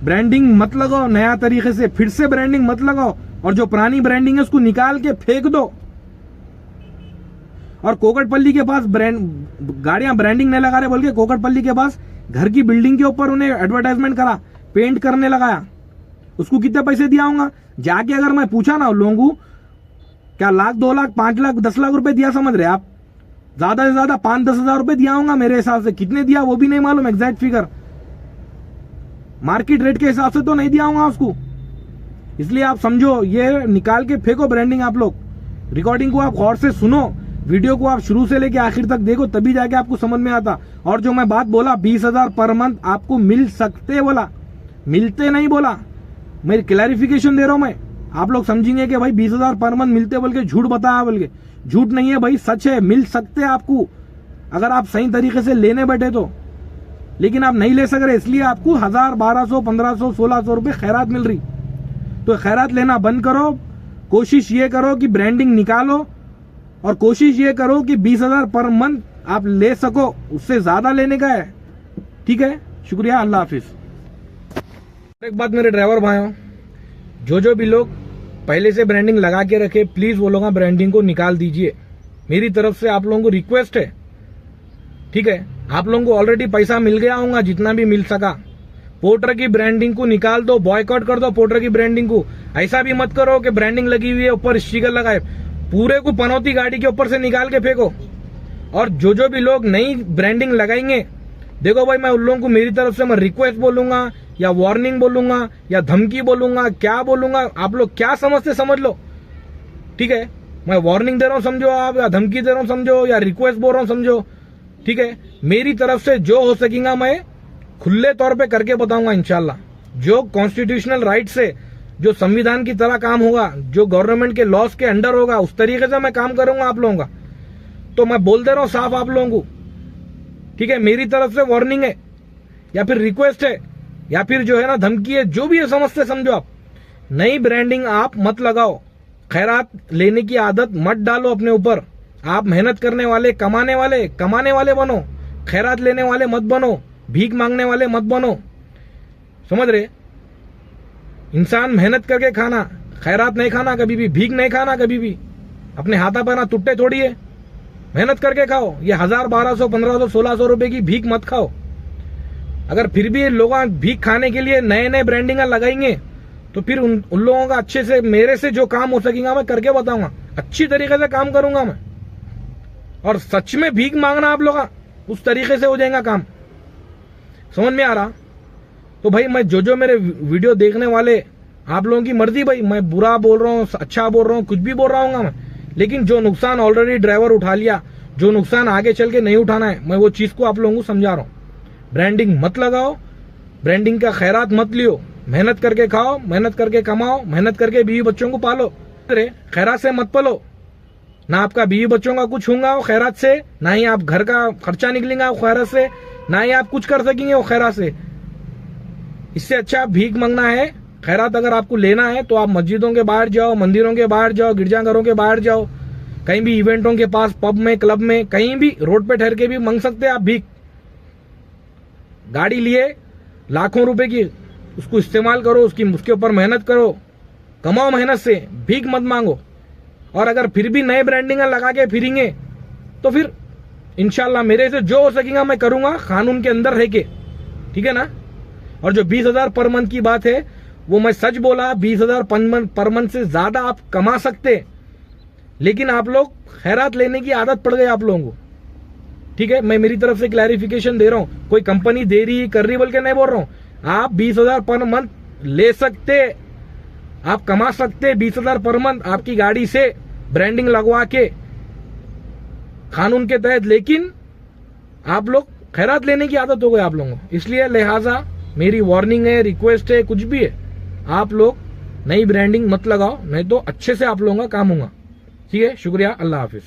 ब्रांडिंग मत लगाओ नया तरीके से, फिर से ब्रांडिंग मत लगाओ, और जो पुरानी ब्रांडिंग है उसको निकाल के फेंक दो। और कोकटपल्ली के पास गाड़ियां ब्रांडिंग नहीं लगा रहे बोल के कोकटपल्ली के पास घर की बिल्डिंग के ऊपर उन्हें एडवर्टाइजमेंट करा, पेंट करने लगाया, उसको कितने पैसे दिया होगा? जाके अगर मैं पूछा ना लोगों को, क्या 1,00,000, 2,00,000, 5,00,000, 10,00,000 रुपए दिया, समझ रहे आप? ज्यादा से ज्यादा 5-10 हजार रुपए दिया होगा मेरे हिसाब से। कितने दिया वो भी नहीं मालूम एग्जैक्ट फिगर, मार्केट रेट के हिसाब से तो नहीं दिया होगा उसको। इसलिए आप समझो, ये निकाल के फेंको ब्रांडिंग। आप लोग रिकॉर्डिंग को आप गौर से सुनो, वीडियो को आप शुरू से लेके आखिर तक देखो, तभी जाके आपको समझ में आता। और जो मैं बात बोला 20,000 पर मंथ आपको मिल सकते बोला, मिलते नहीं बोला, मेरी क्लैरिफिकेशन दे रहा हूं मैं। आप लोग समझेंगे कि भाई 20,000 पर मंथ मिलते बोल के झूठ बताया बोल के, झूठ नहीं है भाई, सच है, मिल सकते आपको अगर आप सही तरीके से लेने बैठे तो। लेकिन आप नहीं ले सक रहे, इसलिए आपको 1000, 1200, 1500, 1600 रुपए खैरात मिल रही। तो खैरात लेना बंद करो, कोशिश ये करो कि ब्रांडिंग निकालो, और कोशिश ये करो कि 20,000 पर मंथ आप ले सको, उससे ज्यादा लेने का है, ठीक है। शुक्रिया, अल्लाह हाफिज। एक बात मेरे ड्राइवर भाइयों, जो भी लोग पहले से ब्रांडिंग लगा के रखे, प्लीज वो लोग ब्रांडिंग को निकाल दीजिए। मेरी तरफ से आप लोगों को रिक्वेस्ट है, ठीक है। आप लोगों को ऑलरेडी पैसा मिल गया होगा जितना भी मिल सका। पोर्टर की ब्रांडिंग को निकाल दो, बॉयकॉट कर दो पोर्टर की ब्रांडिंग को। ऐसा भी मत करो कि ब्रांडिंग लगी हुई है ऊपर स्टिकर लगाए, पूरे को पनौती गाड़ी के ऊपर से निकाल के फेंको। और जो भी लोग नई ब्रांडिंग लगाएंगे, देखो भाई, मैं उन लोगों को मेरी तरफ से मैं रिक्वेस्ट बोलूंगा या वार्निंग बोलूंगा या धमकी बोलूंगा, क्या बोलूंगा, आप लोग क्या समझते समझ लो, ठीक है। मैं वार्निंग दे रहा हूं समझो आप, या धमकी दे रहा हूं समझो, या रिक्वेस्ट बोल रहा हूं समझो, ठीक है। मेरी तरफ से जो हो सकेगा मैं खुले तौर पे करके बताऊंगा इंशाल्लाह। जो कॉन्स्टिट्यूशनल राइट से, जो संविधान की तरह काम होगा, जो गवर्नमेंट के लॉस के अंडर होगा, उस तरीके से मैं काम करूंगा आप लोगों का। तो मैं बोल दे रहा हूं साफ आप लोगों को, ठीक है। मेरी तरफ से वार्निंग है या फिर रिक्वेस्ट है या फिर जो है ना धमकी है, जो भी है समझते समझो आप। नई ब्रांडिंग आप मत लगाओ, खैरात लेने की आदत मत डालो अपने ऊपर। आप मेहनत करने वाले, कमाने वाले बनो, खैरात लेने वाले मत बनो, भीख मांगने वाले मत बनो, समझ रहे। इंसान मेहनत करके खाना, खैरात नहीं खाना कभी भी, भीख नहीं खाना कभी भी। अपने हाथा पैना टुट्टे छोड़िए, मेहनत करके खाओ। ये 1000, 1200, 1500, 1600 रुपए की भीख मत खाओ। अगर फिर भी लोग भीख खाने के लिए नए नए ब्रांडिंग लगाएंगे तो फिर उन लोगों का अच्छे से, मेरे से जो काम हो सकेगा मैं करके बताऊंगा, अच्छी तरीके से काम करूंगा मैं। और सच में भीख मांगना आप लोग उस तरीके से हो जाएगा काम, समझ में आ रहा। तो भाई मैं जो मेरे वीडियो देखने वाले, आप लोगों की मर्जी भाई, मैं बुरा बोल रहा हूँ, अच्छा बोल रहा हूँ, कुछ भी बोल रहा हूँ मैं, लेकिन जो नुकसान ऑलरेडी ड्राइवर उठा लिया, जो नुकसान आगे चल के नहीं उठाना है, मैं वो चीज को आप लोगों को समझा रहा हूँ। ब्रांडिंग मत लगाओ, ब्रांडिंग का खैरात मत लियो, मेहनत करके खाओ, मेहनत करके कमाओ, मेहनत करके बीवी बच्चों को पालो। अरे खैरात से मत पलो, ना आपका बीवी बच्चों का कुछ होगा वो खैरात से, ना ही आप घर का खर्चा निकलेगा वो खैरात से, ना ही आप कुछ कर सकेंगे वो खैरात से। इससे अच्छा भीख मांगना है। खैरात अगर आपको लेना है तो आप मस्जिदों के बाहर जाओ, मंदिरों के बाहर जाओ, गिरजाघरों के बाहर जाओ, कहीं भी इवेंटों के पास, पब में, क्लब में, कहीं भी रोड पे ठहर के भी मांग सकते हैं आप भीख। गाड़ी लिए लाखों रुपए की, उसको इस्तेमाल करो, उसके ऊपर मेहनत करो, कमाओ मेहनत से, भीख मत मांगो। और अगर फिर भी नए ब्रांडिंग लगा के फिरेंगे तो फिर इंशाल्लाह मेरे से जो हो सकेगा मैं करूंगा, कानून के अंदर रह के, ठीक है ना। और जो 20,000 पर मंथ की बात है वो मैं सच बोला, 20,000 पर मंथ से ज्यादा आप कमा सकते, लेकिन आप लोग खैरात लेने की आदत पड़ गई आप लोगों को, ठीक है। मैं मेरी तरफ से क्लैरिफिकेशन दे रहा हूं, कोई कंपनी दे रही कर रही बोल के नहीं बोल रहा हूं। आप 20,000 पर मंथ ले सकते, आप कमा सकते 20,000 पर मंथ आपकी गाड़ी से ब्रांडिंग लगवा के कानून के तहत, लेकिन आप लोग खैरात लेने की आदत हो गई आप लोगों को। इसलिए लिहाजा मेरी वार्निंग है, रिक्वेस्ट है, कुछ भी है, आप लोग नई ब्रांडिंग मत लगाओ, नहीं तो अच्छे से आप लोगों का काम होगा, ठीक है। शुक्रिया, अल्लाह हाफिज।